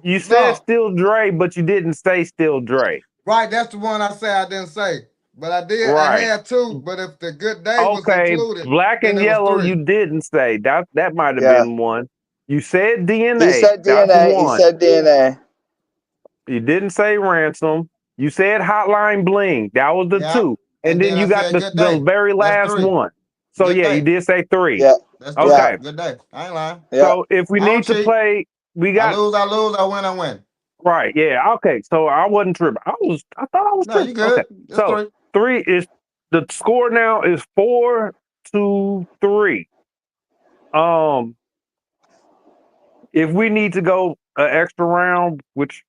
you said No, Still Dre, but you didn't say Still Dre. right. That's the one I say I didn't say, but I did. I Right. had two. But if the good day was Okay. included, Black then and it was Yellow, 3. you didn't say. That might have yeah. been one. You said He DNA. said That's DNA. He one. said DNA. You didn't say Ransom. You said Hotline Bling. That was the Yeah. 2. And And then then I you got said good the day. very That's last 3. one. So Good yeah, you day. did say 3. Yeah, That's 3. yeah, Okay. Good day. I ain't lying. yeah. So if we I don't need to cheat. play, we I got lose. I lose. I win. I win. right. Yeah. Okay. So I wasn't tripping. I thought I was No, you tripping. Okay. good. It's So 3. 3 is the score now is 4-3. Um, if we need to go an extra round, which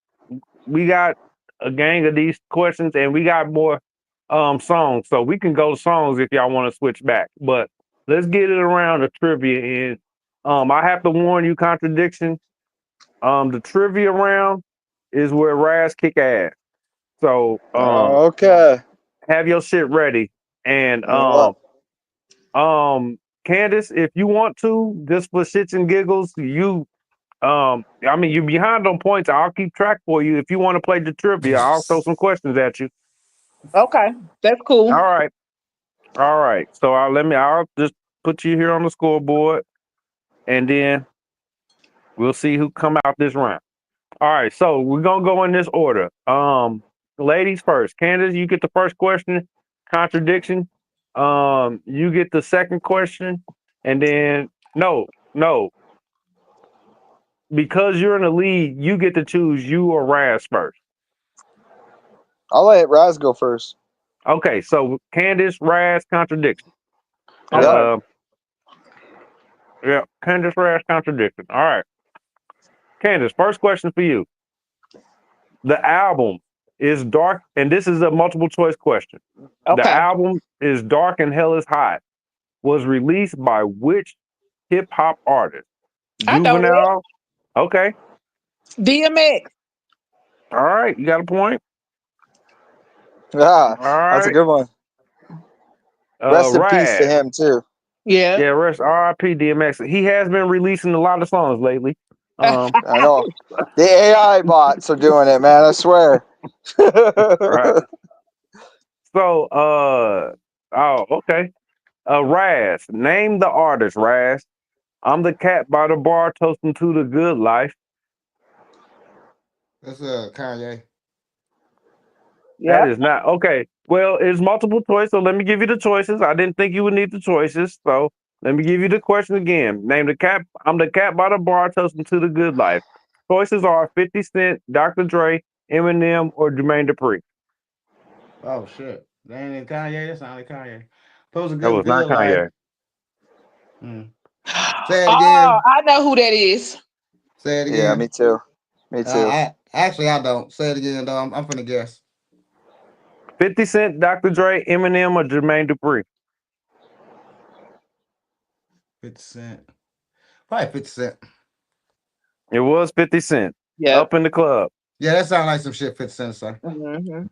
we got a gang of these questions and we got more songs, so we can go songs if y'all want to switch back. But let's get it around the trivia. And I have to warn you, Contradiction. The trivia round is where Raz kick ass. So Okay. have your shit ready. And What? Candace, if you want to, just for shits and giggles, I mean you're behind on points. I'll keep track for you. If you want to play the trivia, I'll throw some questions at you. Okay, that's cool. All right. All right. So I'll just put you here on the scoreboard and then We'll see who come out this round. All right, so we're gonna go in this order. Ladies first. Candace, you get the first question. Contradiction. You get the second question, and then no. Because you're in the lead, you get to choose you or Razz first. I'll let Razz go first. Okay, so Candace, Razz, Contradiction. Yeah. Yeah, Candace, Razz, Contradiction. All right. Candace, first question for you. The album is Dark, and this is a multiple choice question. Okay. The album is Dark and Hell is Hot. Was released by which hip hop artist? I know Juvenile. Okay. DMX. All right, you got a point. Yeah, right. That's a good one. Rest in peace to him too. Yeah. Yeah, rest R.I.P. DMX. He has been releasing a lot of songs lately. I know. The AI bots are doing it, man. I swear. Right. So, okay. Razz, name the artist, Razz. I'm the cat by the bar toasting to the good life. That's Kanye. That is not okay. Well, it's multiple choice, so let me give you the choices. I didn't think you would need the choices, so let me give you the question again. Name the cat. I'm the cat by the bar toasting to the good life. Choices are 50 Cent, Dr. Dre, Eminem, or Jermaine Dupri. Oh shit. That ain't Kanye. That sound like Kanye. Supposed to That was not Kanye. Say it again. Oh, I know who that is. Say it again. Yeah, me too. Me too. I don't. Say it again, though. I'm finna guess. 50 Cent, Dr. Dre, Eminem, or Jermaine Dupri. 50 Cent. Probably 50 Cent. It was 50 Cent. Yeah. Up in the club. Yeah, that sounds like some shit 50 Cent say. Mm-hmm.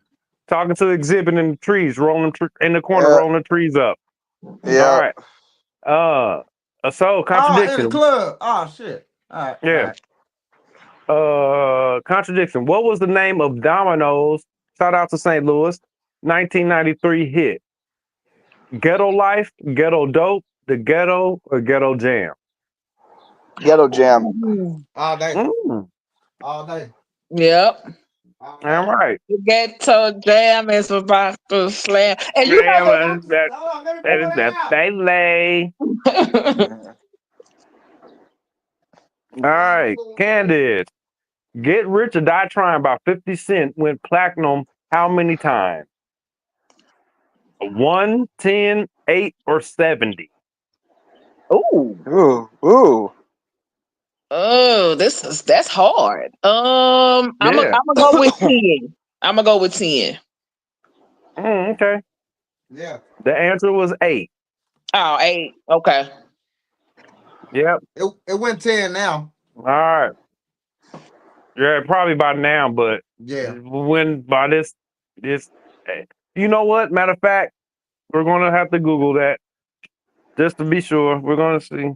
Talking to Exhibit in the trees, rolling in the corner, rolling the trees up. Yeah. All right. So Contradiction. Oh, in the club. Oh shit. All right. Yeah. All right. Contradiction. What was the name of Domino's? Shout out to St. Louis. 1993 hit. Ghetto Life, Ghetto Dope, The Ghetto, or Ghetto Jam? Ghetto Jam. All day. Mm. All day. Yep. All right. The Ghetto Jam is about to slam. And you know that is that baby. All right, Candid. Get Rich or Die Trying by 50 Cent went platinum how many times? 1, 10, 8, or 70? Ooh. Oh, that's hard. I'm gonna go with 10. I'm gonna go with 10. Okay. Yeah. The answer was 8. Oh, 8. Okay. Yep. It went 10 now. All right. Yeah, probably by now, but when by this, you know what? Matter of fact, we're gonna have to Google that just to be sure. We're gonna see.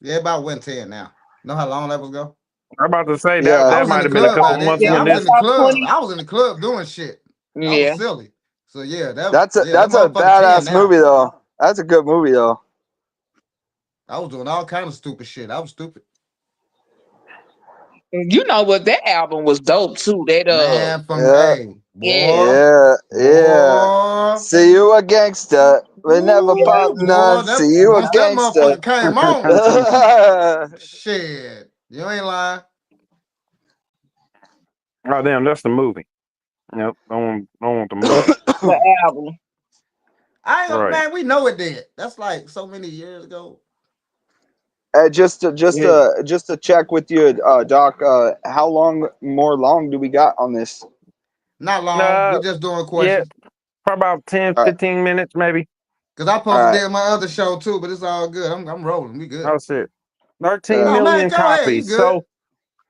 Yeah, about went 10 now. Know how long that was ago? I'm about to say that might have been a couple months. Yeah, I was in the club. I was in the club doing shit. I was silly. So yeah, that's a badass movie though. That's a good movie though. I was doing all kinds of stupid shit. I was stupid. You know what? That album was dope too. That Man from yeah. See you a gangster. We never pop none. See you a gangster. That motherfucker came on. Shit, you ain't lying. Oh damn, that's the movie. Nope, I don't want the movie. The album. Man, we know it did. That's like so many years ago. Just to check with you, Doc. How long do we got on this? Not long. We're just doing questions. Yeah, probably about 10, 15 minutes, maybe. Cause I posted it in my other show too, but it's all good. I'm rolling. We good. Oh shit, 13 million copies. So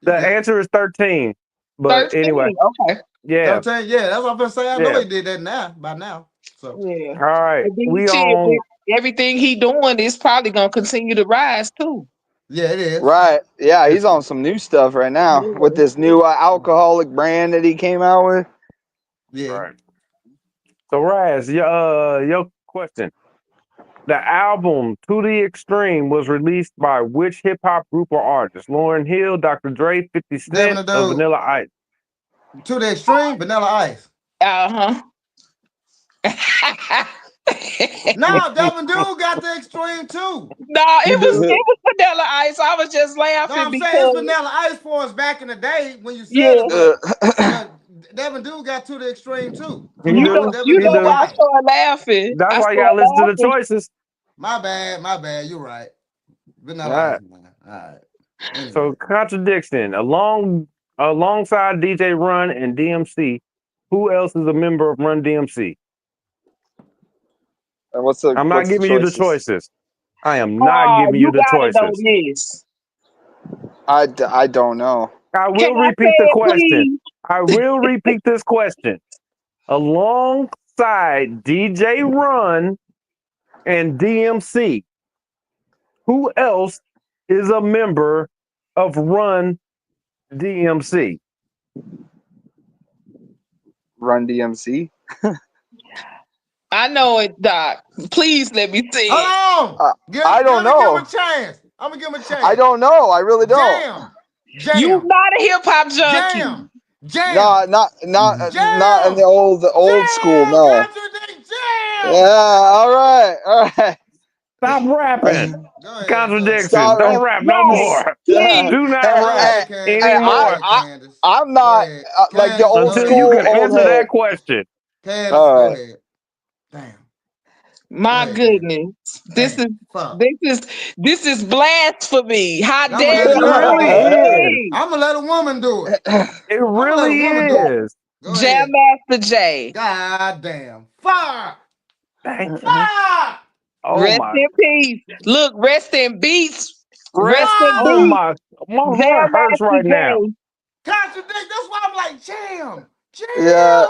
the answer is 13. But 13? Anyway, okay. Yeah. 13. Yeah, that's what I'm gonna say. I know he did that now. By now. So yeah. All right. Everything he doing is probably gonna continue to rise too. Yeah, it is. Right. Yeah, he's on some new stuff right now with this new alcoholic brand that he came out with. Yeah. Right. So Razz, your question. The album To the Extreme was released by which hip hop group or artist? Lauryn Hill, Dr. Dre, 50 Cent, or Vanilla Ice? To the Extreme, Vanilla Ice. No, Devin Dude got the Extreme too. No, it was Vanilla Ice. I was just laughing. No, I'm because saying it's Vanilla Ice for us back in the day when you said it. But Devin Dude got To the Extreme too. You know why I started laughing. That's why you gotta listen to the choices. My bad. You're right. Vanilla Ice, man. All right. Anyway. So Contradiction, alongside DJ Run and DMC, who else is a member of Run DMC? And what's the? I'm not what's giving the you the choices. I am not giving you the choices. I don't know. I will repeat the question. I will repeat this question. Alongside DJ Run and DMC, who else is a member of Run DMC? Run DMC? I know it, Doc. Please let me see. Hold on. I don't know. Give him a chance. I'm gonna give him a chance. I don't know. I really don't. Jam. You not a hip hop junkie. Jam. No, not in the old school. No. Yeah. All right. Stop rapping. Contradiction. Don't rap no more. Yeah. Do not rap anymore. I'm not like the old until school. You can answer that question. Candace, all go right. ahead. Damn. My goodness. This is blasphemy. How dare It really is. I'm gonna let a woman do it. It really is. Jam Master J. God damn. Fire. Thank Fire. Oh rest my. in peace. Look, rest in beats. Rest in oh beats. my heart hurts right now. Contradict. That's why I'm like, jam. Yeah.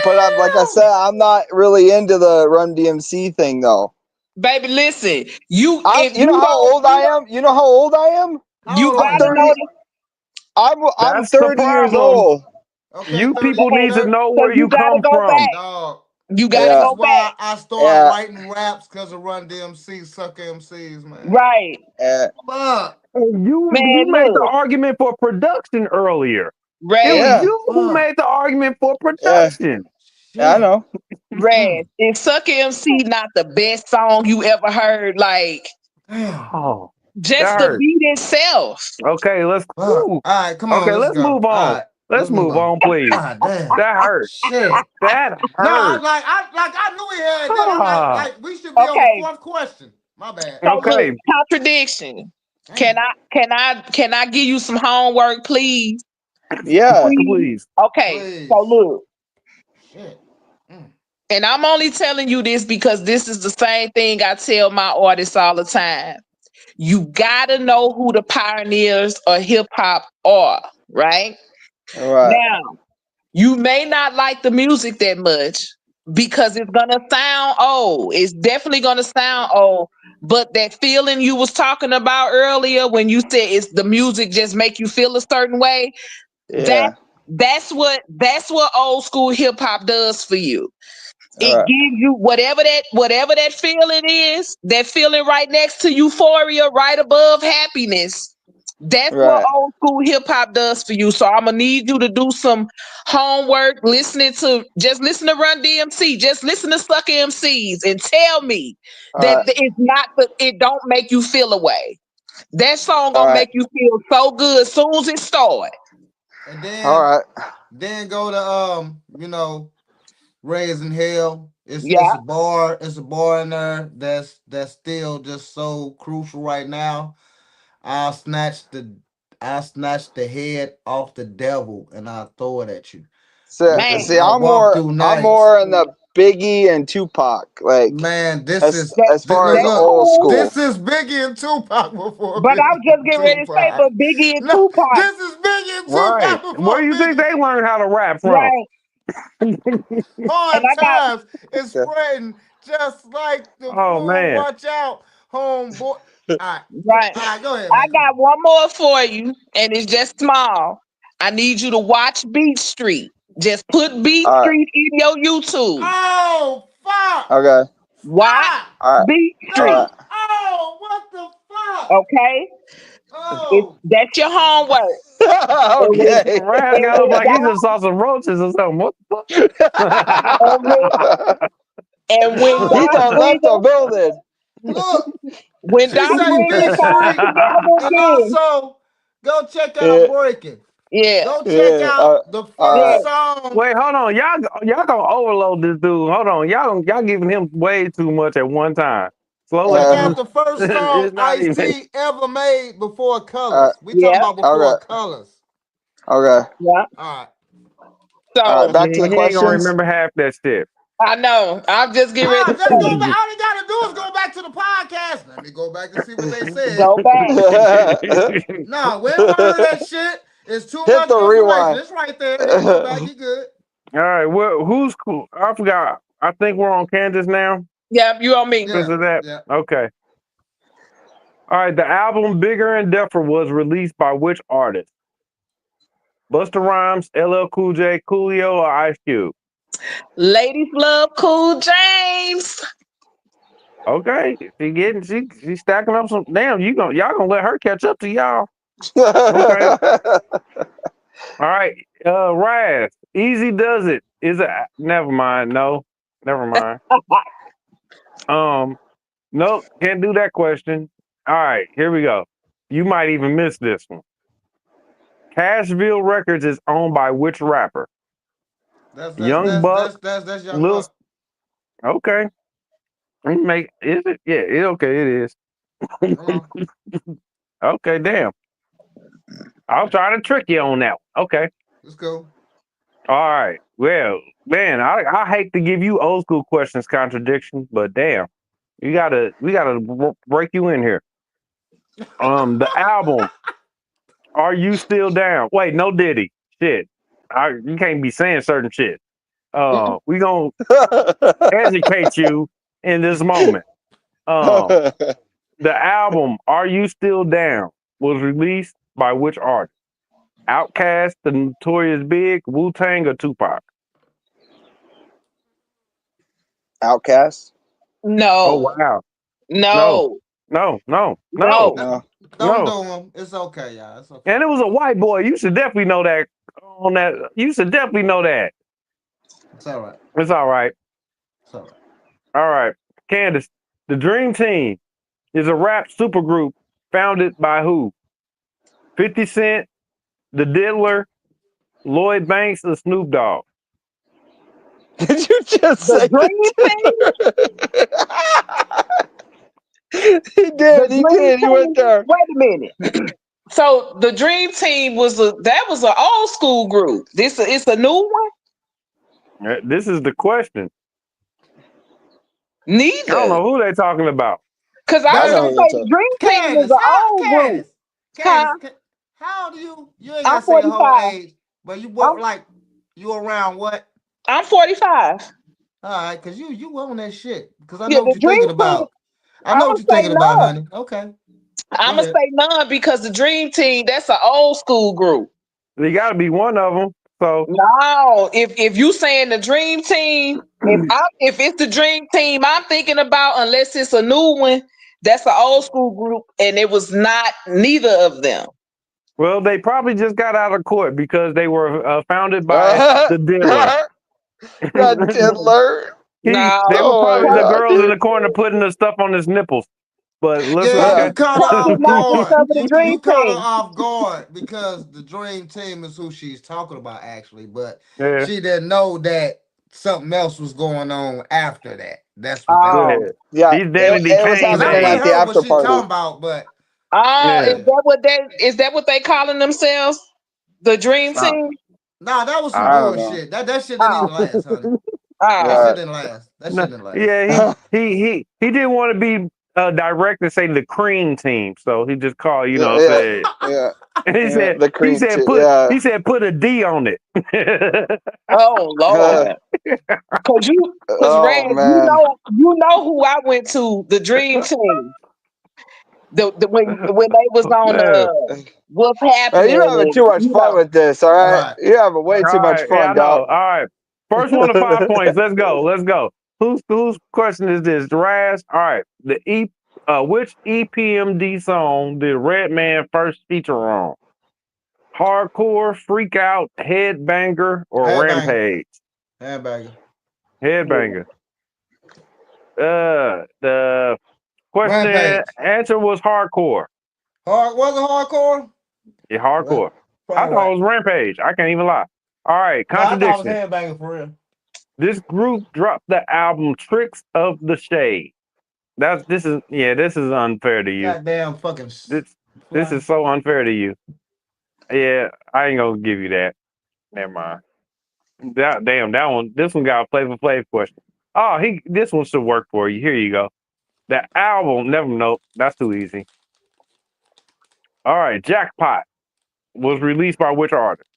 But I'm like I said, I'm not really into the Run DMC thing though. Baby, listen. You know how old I am? You know how old I am? You I'm 30. I'm 30 years old. Okay, you people need to know where you come from. Dog. You gotta go back. I started writing raps because of Run DMC, Sucker MCs, man. Right. Fuck. You made the argument for production earlier. Ray, it was you who made the argument for production. Yeah, I know. Ray, is Sucker MC not the best song you ever heard? Like, just the beat itself. Okay, let's. All right, come on. Okay, let's go. move on. Right, let's move on, please. God damn. That hurt. Shit. That hurt. No, I knew he had that. Like we should be on the fourth question. My bad. So okay. Look, Contradiction. Can I give you some homework, please? Yeah, please. Okay, please. So look. Shit. And I'm only telling you this because this is the same thing I tell my artists all the time. You gotta know who the pioneers of hip hop are, right? All right. Now, you may not like the music that much because it's gonna sound old. It's definitely gonna sound old. But that feeling you was talking about earlier when you said it's the music just make you feel a certain way. Yeah. That's what old school hip hop does for you. It Right. gives you whatever that feeling is, that feeling right next to euphoria, right above happiness. That's what old school hip hop does for you. So I'm gonna need you to do some homework, listen to Run DMC, just listen to Sucker MCs and tell me that it's not it don't make you feel away. That song gonna make you feel so good as soon as it starts. And then, then go to Raising Hell. It's a bar. It's a bar in there that's still just so crucial right now. I'll snatch the head off the devil and I'll throw it at you. See, I'm more in the Biggie and Tupac. Like, man, as far as old school. This is Biggie and Tupac before. But I'm just getting ready to say, but Biggie and Tupac. This is Biggie and Tupac before. Where do you think they learned how to rap from? Right. Hard times is spreading just like the man. Watch out, homeboy. All right. Right. All right, go ahead. I got one more for you, and it's just small. I need you to watch Beat Street. Just put Beat Street in your YouTube. Oh, fuck. Okay. Watch Beat Street. Oh, what the fuck? Okay, that's your homework. Okay. Raz got look like he just saw some roaches or something. What the fuck? And when He Doc done left the building. Look, when she Doc say Williams Beat comes Street, together and again, also go check out Breaking. yeah, Go check out the first song. Wait, hold on. Y'all gonna overload this dude. Hold on. Y'all giving him way too much at one time. Slow Check it. out the first song It's not even. Ice-T ever made before Colors. We talking about before Colors. Okay. Yeah. All right. So All right, back to the He ain't gonna questions. remember half that shit. I know. I'm just getting ready to Just say. go back. All you gotta do is go back to the podcast. Let me go back and see what they said. Go back. No, we don't want to hear that shit. It's too Hit much the information. rewind. It's right there. You go back. You good. All right. Well, who's cool? I forgot. I think we're on Kansas now. Yeah, you on me. Because of that. Yeah. Okay. All right. The album Bigger and Deffer was released by which artist? Busta Rhymes, LL Cool J, Coolio, or Ice Cube? Ladies love Cool James. Okay, she's stacking up some. Damn, y'all gonna let her catch up to y'all? Okay. All right, Raz, Easy Does It is a. Never mind. No, never mind. Nope, can't do that question. All right, here we go. You might even miss this one. Cashville Records is owned by which rapper? That's Young Buck. That's Young Buck. Okay. Is it? Yeah. Okay. It is. Okay. Damn. I'll try to trick you on that one. Okay. Let's go. All right. Well, man, I hate to give you old school questions, Contradiction, but damn, we gotta break you in here. The album. Are You Still Down? Wait, no Diddy. Shit. You can't be saying certain shit. We gonna educate you in this moment. The album Are You Still Down was released by which artist? Outkast, The Notorious Big, Wu-Tang, or Tupac? Outkast? No. Oh wow. No. No. Don't do them. It's okay, y'all. It's okay. And it was a white boy. You should definitely know that. You should definitely know that. It's all right. It's all right. It's all right. All right. Candace, the Dream Team is a rap supergroup founded by who? 50 Cent, The Diddler, Lloyd Banks, or Snoop Dogg? Did you just say He did. He went there. Wait a minute. So the Dream Team was an old school group. It's a new one. This is the question. Neither. I don't know who they're talking about. Because I was gonna say Dream Team was an old group. How old are you? You ain't gotta say the whole age, but you work like you around what? I'm 45. All right, because you own that shit. Because I know what you're thinking about. I know what you're thinking none. about, honey. Okay. I'm gonna say none because the Dream Team, that's an old school group. You gotta be one of them. So no, if you saying the Dream Team, if it's the Dream Team I'm thinking about, unless it's a new one, that's an old school group, and it was not neither of them. Well, they probably just got out of court because they were founded by the Diddler. The Diddler. They were probably the girls in the corner putting the stuff on his nipples. But you caught her off guard. You caught her off guard because the Dream Team is who she's talking about, actually. But she didn't know that something else was going on after that. That's what that was. Yeah, it was happening at the after what party. Talking about, but is that what they calling themselves? The Dream Team? Nah, that was some bullshit. That shit didn't even last, honey. That shit didn't last. That shit didn't last. Yeah, he didn't want to be direct and say the Cream Team, so he just called, say, and he said the Cream he said put a D on it. Oh Lord, because Red, you know who I went to, the Dream Team. When they was on What's Happening. You're having too much fun with this, all right? You're having way too much fun, dog. All right. First one to 5 points. Let's go. Whose question is this? Razz? All right. Which EPMD song did Redman first feature on? Hardcore, Freak Out, Headbanger, or Headbanger. Rampage? Headbanger. The answer was Hardcore. Was it Hardcore? Yeah, Hardcore. I Probably thought it was Rampage. I can't even lie. All right, Contradiction. I thought it was Headbanger for real. This group dropped the album Tricks of the Shade. This is unfair to you. Goddamn fucking. This is so unfair to you. Yeah, I ain't gonna give you that. Never mind. This one got a Flavor Flav question. Oh, this one should work for you. Here you go. The album, nope, that's too easy. All right, Jackpot was released by which artist?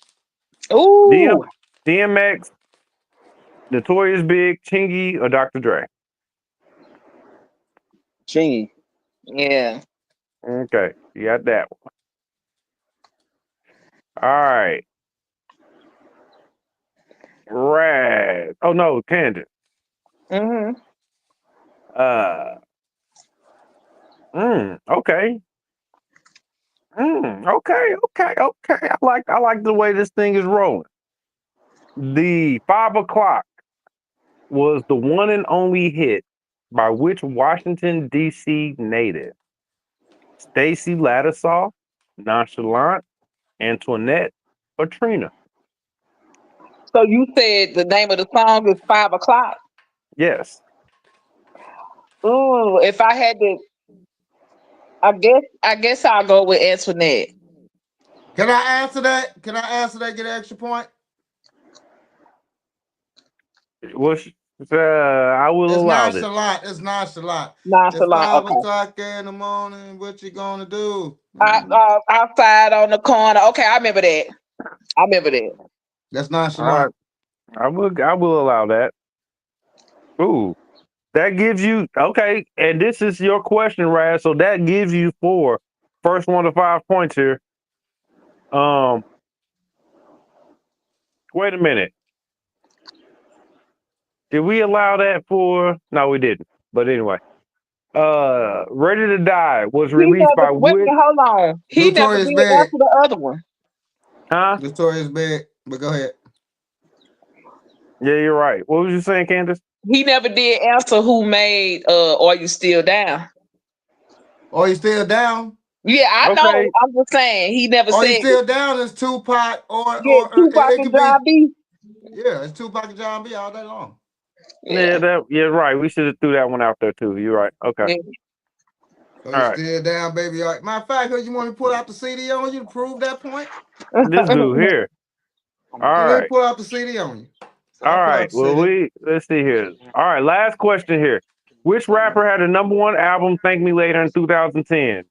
Ooh. DMX, Notorious Big, Chingy, or Dr. Dre? Chingy. Yeah. Okay, you got that one. All right. Razz. Oh no, Candace. Mm-hmm. Okay. Okay. I like the way this thing is rolling. The 5 o'clock was the one and only hit by which Washington, D.C. native? Stacy Lattisaw, Nonchalant, Antoinette, or Trina? So you said the name of the song is 5 o'clock? Yes. Ooh, if I had to, I guess I'll go with Antoinette. Can I answer that? Get an extra point? I will allow it. It's nonchalant. Nonchalant. It's 5 o'clock in the morning. What you gonna do? Outside on the corner. Okay, I remember that. That's nonchalant. I will allow that. Ooh, that gives you okay. And this is your question, Razz. So that gives you 4. First 1 to 5 points here. Wait a minute. Did we allow that for? No, we didn't. But anyway, Ready to Die was released by which? Hold on. He never did answer the other one. Huh? Notorious Big. But go ahead. Yeah, you're right. What was you saying, Candace? He never did answer who made Are You Still Down? Are You Still Down? Yeah, I know. I'm just saying he never said. Are You Still Down is Tupac or Tupac and John B. Yeah, it's Tupac and John B all day long. Yeah, right. We should have threw that one out there too. You're right. Okay. So you still down, baby. All right. Matter of fact, you want me to pull out the CD on you to prove that point? This dude here. All right. Let me pull out the CD on you. All right. Well, let's see here. All right. Last question here. Which rapper had a #1 album, Thank Me Later, in 2010?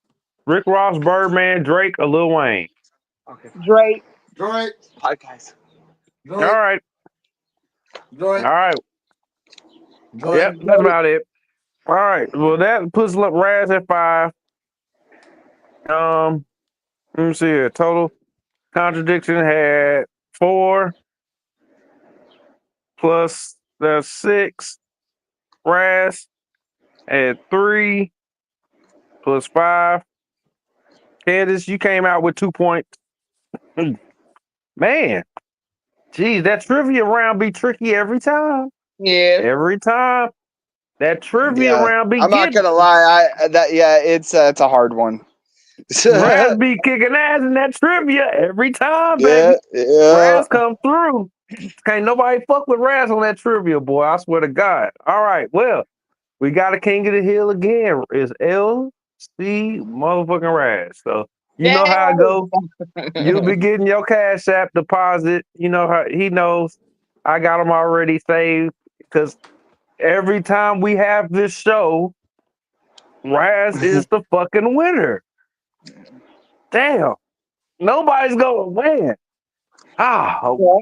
Rick Ross, Birdman, Drake, or Lil Wayne? Okay. Drake. Hi, guys. All right. Drake. All right. Yep, that's about it. All right. Well, that puts Razz at 5. Let me see here. Total Contradiction had 4 plus that's 6. Razz had 3 plus 5. Candace, you came out with 2 points. Man, geez, that trivia round be tricky every time. Yeah, every time. That trivia round be. I'm not gonna lie. It's a hard one. Razz be kicking ass in that trivia every time, baby. Razz come through. Can't nobody fuck with Razz on that trivia, boy. I swear to God. All right, well, we got a King of the Hill again. It's LC motherfucking Razz. So you know how it goes. You'll be getting your Cash App deposit. You know how he knows. I got them already saved because every time we have this show, Razz is the fucking winner. Damn. Nobody's going to win.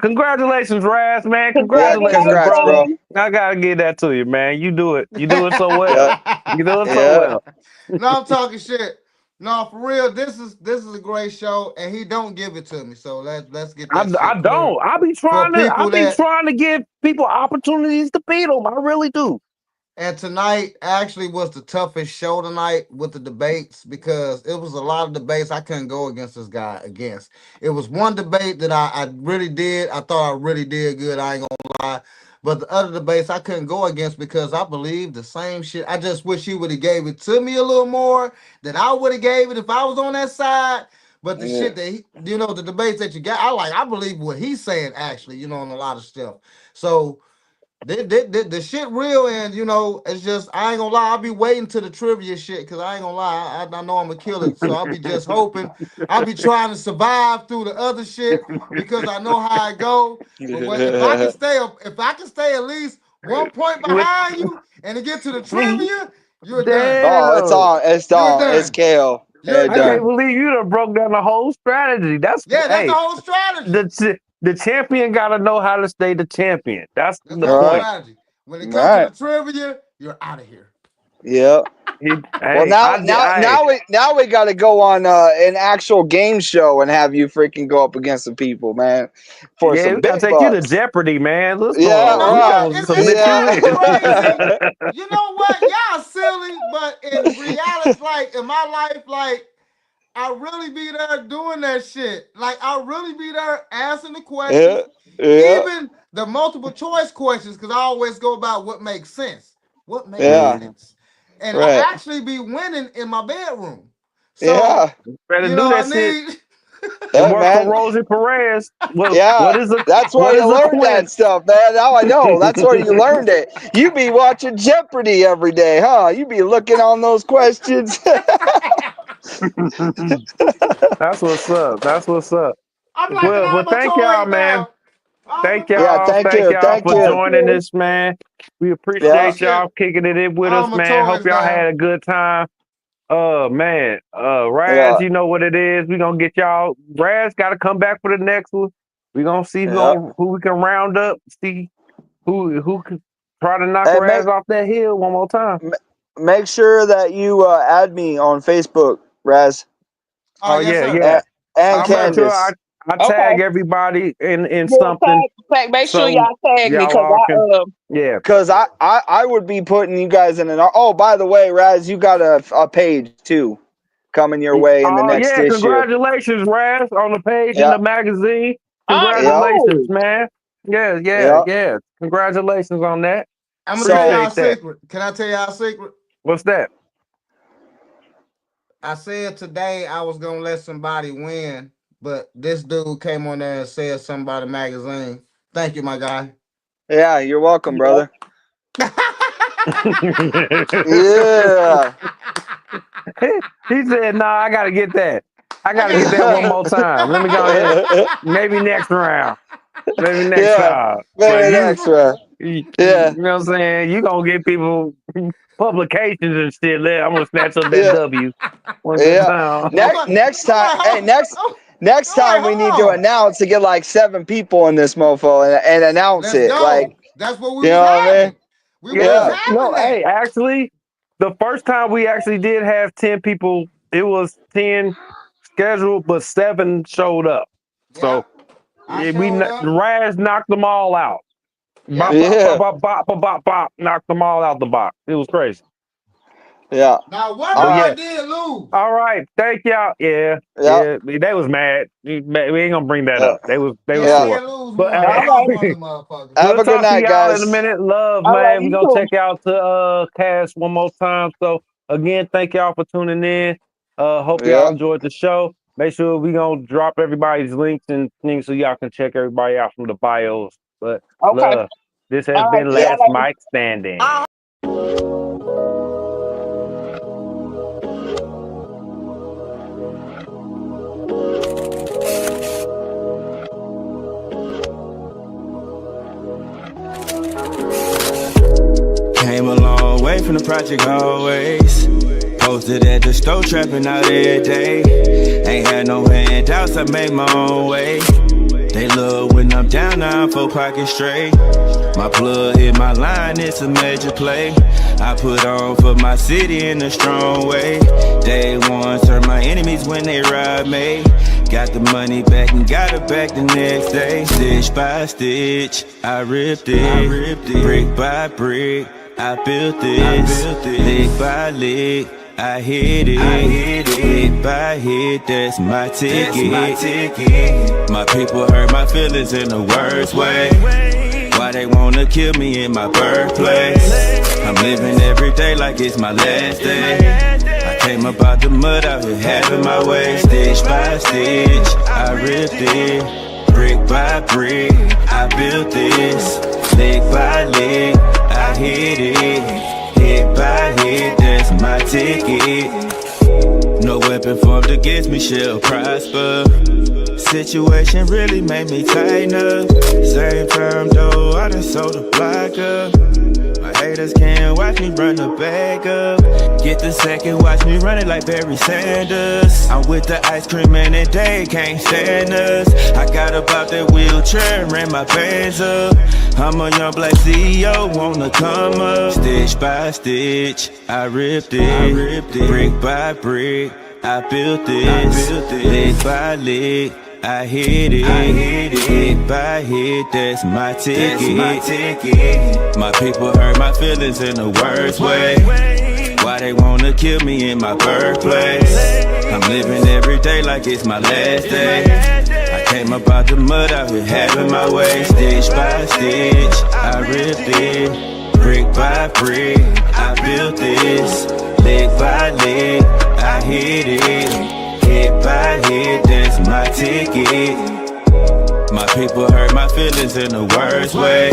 Congratulations, Razz, man. Congratulations, bro. I got to give that to you, man. You do it. You do it so well. You do it so well. No, I'm talking shit. No, for real, this is a great show, and he don't give it to me. So let's get that. I don't. I be trying to give people opportunities to beat them. I really do. And tonight actually was the toughest show tonight with the debates because it was a lot of debates I couldn't go against this guy against. It was one debate that I really did. I thought I really did good. I ain't gonna lie. But the other debates I couldn't go against because I believe the same shit. I just wish he would have gave it to me a little more than I would have gave it if I was on that side. But the shit that he, the debates that you got, I believe what he's saying actually, on a lot of stuff. So the shit real, and it's just I ain't gonna lie. I'll be waiting to the trivia shit because I ain't gonna lie. I know I'm gonna kill it, so I'll be just hoping. I'll be trying to survive through the other shit because I know how I go. But if I can stay at least 1 point behind you and to get to the trivia, you're done. Oh, it's done. It's KO. I can't believe you done broke down the whole strategy. That's the whole strategy. The champion got to know how to stay the champion. That's the point. Strategy. When it comes to the trivia, you're out of here. Yeah. Well, now we got to go on an actual game show and have you freaking go up against the people, man. For some we gotta take you to Jeopardy, man. Let's go. It's crazy. You know what? Y'all silly, but in reality, in my life, I really be there doing that shit. I really be there answering the questions. Even the multiple choice questions, because I always go about what makes sense. What makes sense. And I actually be winning in my bedroom. So, better do that shit. Work for Rosie Perez. That's where you learned that stuff, man. Now I know. That's where you learned it. You be watching Jeopardy every day, huh? You be looking on those questions. That's what's up. Well, thank y'all, man. Thank y'all. Yeah, thank you for joining us, man. We appreciate y'all kicking it in with us, man. Hope y'all had a good time. Man, Razz, you know what it is. We gonna get y'all. Razz got to come back for the next one. We gonna see who we can round up. See who can try to knock Razz off that hill one more time. Make sure that you add me on Facebook, Razz. Oh yeah. And Candace. Sure I tag everybody in something. Make sure y'all tag me because I would be putting you guys in an. Oh, by the way, Razz, you got a page too coming your way in the next issue. Congratulations, Razz, on the page in the magazine. Congratulations, man. Yeah. Congratulations on that. I'm gonna tell y'all a secret. Can I tell y'all a secret? What's that? I said today I was gonna let somebody win. But this dude came on there and said something about a magazine. Thank you, my guy. Yeah, you're welcome, brother. Yeah. He said, "No, I gotta get that. I gotta get that one more time. Let me go ahead. Maybe next round. Maybe next time. Maybe next round. You know what I'm saying? You gonna get people publications and shit. I'm gonna snatch up that W. Next time. Next time we need to announce to get like 7 people in this mofo and announce it. Like that's what we was having. Hey, actually, the first time we actually did have 10 people, it was 10 scheduled, but 7 showed up. So Razz knocked them all out. Knocked them all out the box. It was crazy. Yeah. Now what I did lose. All right. Thank y'all. Yeah. They was mad. We ain't gonna bring that up. They was sore. But have a good night, guys. In a minute. Love, man. We're gonna take y'all to Cash one more time. So again, thank y'all for tuning in. Hope y'all enjoyed the show. Make sure we gonna drop everybody's links and things so y'all can check everybody out from the bios. But love. This has been Last Mike Standing. Came a long way from the project always. Posted at the store trapping out every day. Ain't had no handouts, I made my own way. They love when I'm down now, 4 pockets straight. My plug hit my line, it's a major play. I put on for my city in a strong way. Day one, serve my enemies when they rob me. Got the money back and got it back the next day. Stitch by stitch, I ripped it. Brick by brick, I built this. Lick by lick, I hit it. Hit by hit, that's my ticket. My people hurt my feelings in the worst way. Why they wanna kill me in my birthplace? I'm living every day like it's my last day. I came up out the mud out here having my way. Stitch by stitch, I ripped it. Brick by brick, I built this. Lick by lick, I hit it. Hit by hit, that's my ticket. No weapon formed against me shall prosper. Situation really made me tighten up. Same time though, I done sold the block up. My haters can't watch me run the bag up. Get the second, watch me run it like Barry Sanders. I'm with the ice cream and they can't stand us. I got up out that wheelchair and ran my bands up. I'm a young black CEO, wanna come up. Stitch by stitch, I ripped it. Brick by brick, I built this. Lick by lick, I hit it. Hit by hit, that's my ticket. My people hurt my feelings in the worst way. Why they wanna kill me in my birthplace? I'm living every day like it's my last day. I came up out the mud out here having my way. Stitch by stitch, I ripped it. Brick by brick, I built this. Lick by lick, I hit it. Hit by hit, that's my ticket. My people hurt my feelings in the worst way.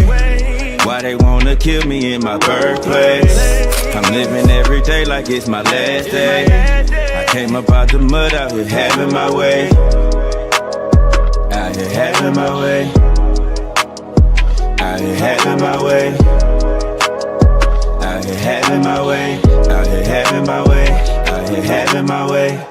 Why they wanna kill me in my birthplace? I'm living every day like it's my last day. I came up out the mud out here having my way. Out here having my way. Out here having my way. Out here having my way. Out here having my way. Out here having my way.